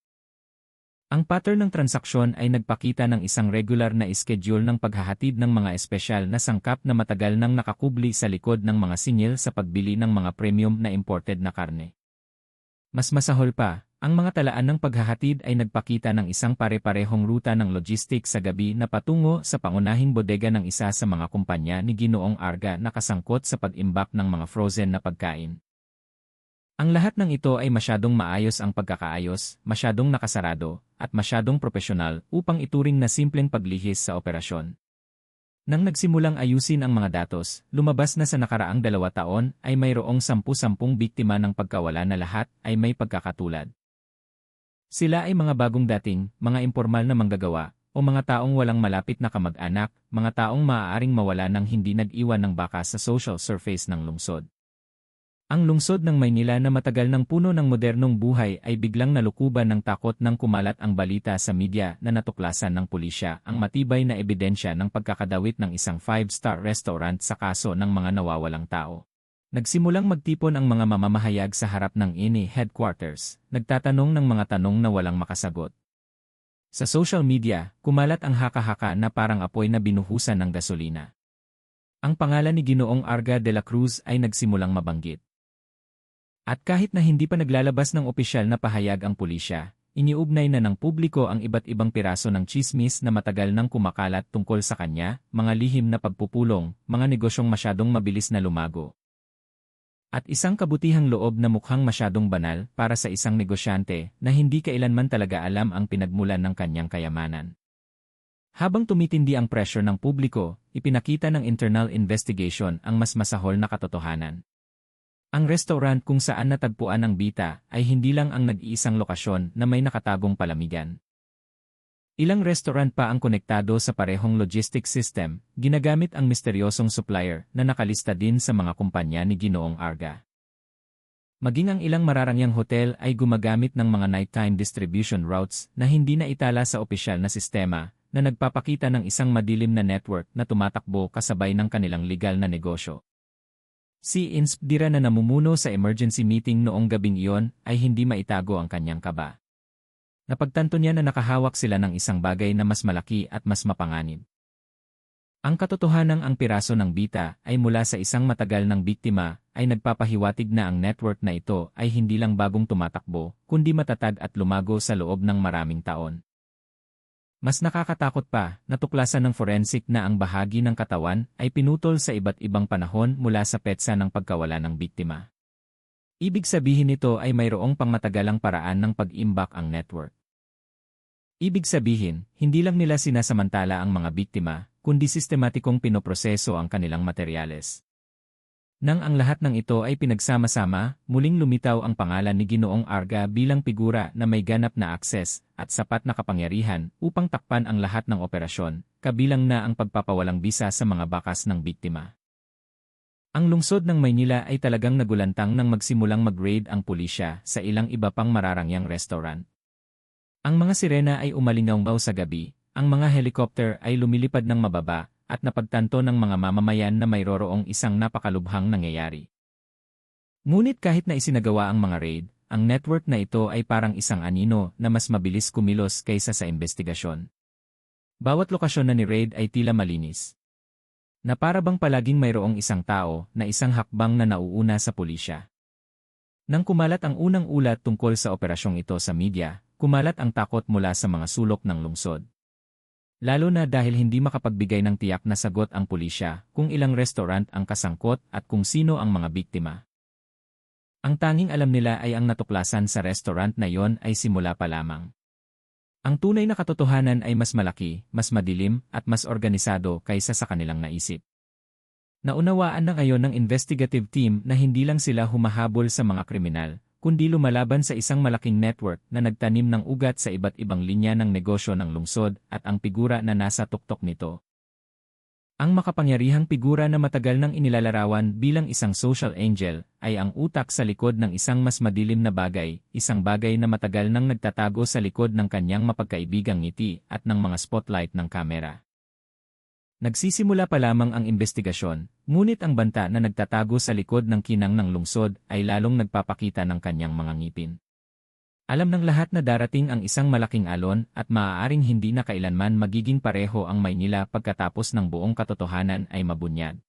Ang pattern ng transaksyon ay nagpakita ng isang regular na schedule ng paghahatid ng mga espesyal na sangkap na matagal nang nakakubli sa likod ng mga singil sa pagbili ng mga premium na imported na karne. Mas masahol pa, ang mga talaan ng paghahatid ay nagpakita ng isang pare-parehong ruta ng logistics sa gabi na patungo sa pangunahing bodega ng isa sa mga kumpanya ni Ginoong Arga na kasangkot sa pag-imbak ng mga frozen na pagkain. Ang lahat ng ito ay masyadong maayos ang pagkakaayos, masyadong nakasarado, at masyadong propesyonal upang ituring na simpleng paglihis sa operasyon. Nang nagsimulang ayusin ang mga datos, lumabas na sa nakaraang 2 taon ay mayroong 10-10 biktima ng pagkawala na lahat ay may pagkakatulad. Sila ay mga bagong dating, mga impormal na manggagawa, o mga taong walang malapit na kamag-anak, mga taong maaaring mawala nang hindi nag-iwan ng baka sa social surface ng lungsod. Ang lungsod ng Maynila na matagal ng puno ng modernong buhay ay biglang nalukuban ng takot nang kumalat ang balita sa media na natuklasan ng pulisya ang matibay na ebidensya ng pagkakadawit ng isang 5-star restaurant sa kaso ng mga nawawalang tao. Nagsimulang magtipon ang mga mamamahayag sa harap ng INI headquarters, nagtatanong ng mga tanong na walang makasagot. Sa social media, kumalat ang haka-haka na parang apoy na binuhusan ng gasolina. Ang pangalan ni Ginoong Arga de la Cruz ay nagsimulang mabanggit. At kahit na hindi pa naglalabas ng opisyal na pahayag ang pulisya, iniugnay na ng publiko ang iba't ibang piraso ng tsismis na matagal nang kumakalat tungkol sa kanya, mga lihim na pagpupulong, mga negosyong masyadong mabilis na lumago. At isang kabutihang loob na mukhang masyadong banal para sa isang negosyante na hindi kailanman talaga alam ang pinagmulan ng kanyang kayamanan. Habang tumitindi ang pressure ng publiko, ipinakita ng internal investigation ang mas masahol na katotohanan. Ang restaurant kung saan natagpuan ang bita ay hindi lang ang nag-iisang lokasyon na may nakatagong palamigan. Ilang restaurant pa ang konektado sa parehong logistics system, ginagamit ang misteryosong supplier na nakalista din sa mga kumpanya ni Ginoong Arga. Maging ang ilang mararangyang hotel ay gumagamit ng mga nighttime distribution routes na hindi na itala sa opisyal na sistema na nagpapakita ng isang madilim na network na tumatakbo kasabay ng kanilang legal na negosyo. Si Inspdira na namumuno sa emergency meeting noong gabing iyon ay hindi maitago ang kanyang kaba. Napagtanto niya na nakahawak sila ng isang bagay na mas malaki at mas mapanganib. Ang katotohanang ang piraso ng bita ay mula sa isang matagal ng biktima ay nagpapahiwatig na ang network na ito ay hindi lang bagong tumatakbo, kundi matatag at lumago sa loob ng maraming taon. Mas nakakatakot pa, natuklasan ng forensic na ang bahagi ng katawan ay pinutol sa iba't ibang panahon mula sa petsa ng pagkawala ng biktima. Ibig sabihin nito ay mayroong pangmatagalang paraan ng pag-imbak ang network. Ibig sabihin, hindi lang nila sinasamantala ang mga biktima, kundi sistematikong pinoproseso ang kanilang materyales. Nang ang lahat ng ito ay pinagsama-sama, muling lumitaw ang pangalan ni Ginoong Arga bilang figura na may ganap na akses at sapat na kapangyarihan upang takpan ang lahat ng operasyon, kabilang na ang pagpapawalang bisa sa mga bakas ng biktima. Ang lungsod ng Maynila ay talagang nagulantang nang magsimulang mag-raid ang pulisya sa ilang iba pang mararangyang restaurant. Ang mga sirena ay umalingaw sa gabi, ang mga helicopter ay lumilipad ng mababa, at napagtanto ng mga mamamayan na mayroong isang napakalubhang nangyayari. Ngunit kahit na isinagawa ang mga raid, ang network na ito ay parang isang anino na mas mabilis kumilos kaysa sa investigasyon. Bawat lokasyon na ni-raid ay tila malinis. Na para bang palaging mayroong isang tao na isang hakbang na nauuna sa pulisya. Nang kumalat ang unang ulat tungkol sa operasyong ito sa media, kumalat ang takot mula sa mga sulok ng lungsod. Lalo na dahil hindi makapagbigay ng tiyak na sagot ang pulisya kung ilang restaurant ang kasangkot at kung sino ang mga biktima. Ang tanging alam nila ay ang natuklasan sa restaurant na yon ay simula pa lamang. Ang tunay na katotohanan ay mas malaki, mas madilim, at mas organisado kaysa sa kanilang naisip. Naunawaan na ngayon ng investigative team na hindi lang sila humahabol sa mga kriminal, kundi lumalaban sa isang malaking network na nagtanim ng ugat sa iba't ibang linya ng negosyo ng lungsod at ang figura na nasa tuktok nito. Ang makapangyarihang figura na matagal nang inilalarawan bilang isang social angel ay ang utak sa likod ng isang mas madilim na bagay, isang bagay na matagal nang nagtatago sa likod ng kanyang mapagkaibigang ngiti at ng mga spotlight ng kamera. Nagsisimula pa lamang ang investigasyon, ngunit ang banta na nagtatago sa likod ng kinang ng lungsod ay lalong nagpapakita ng kanyang mga ngipin. Alam ng lahat na darating ang isang malaking alon at maaaring hindi na kailanman magiging pareho ang Maynila pagkatapos ng buong katotohanan ay mabunyag.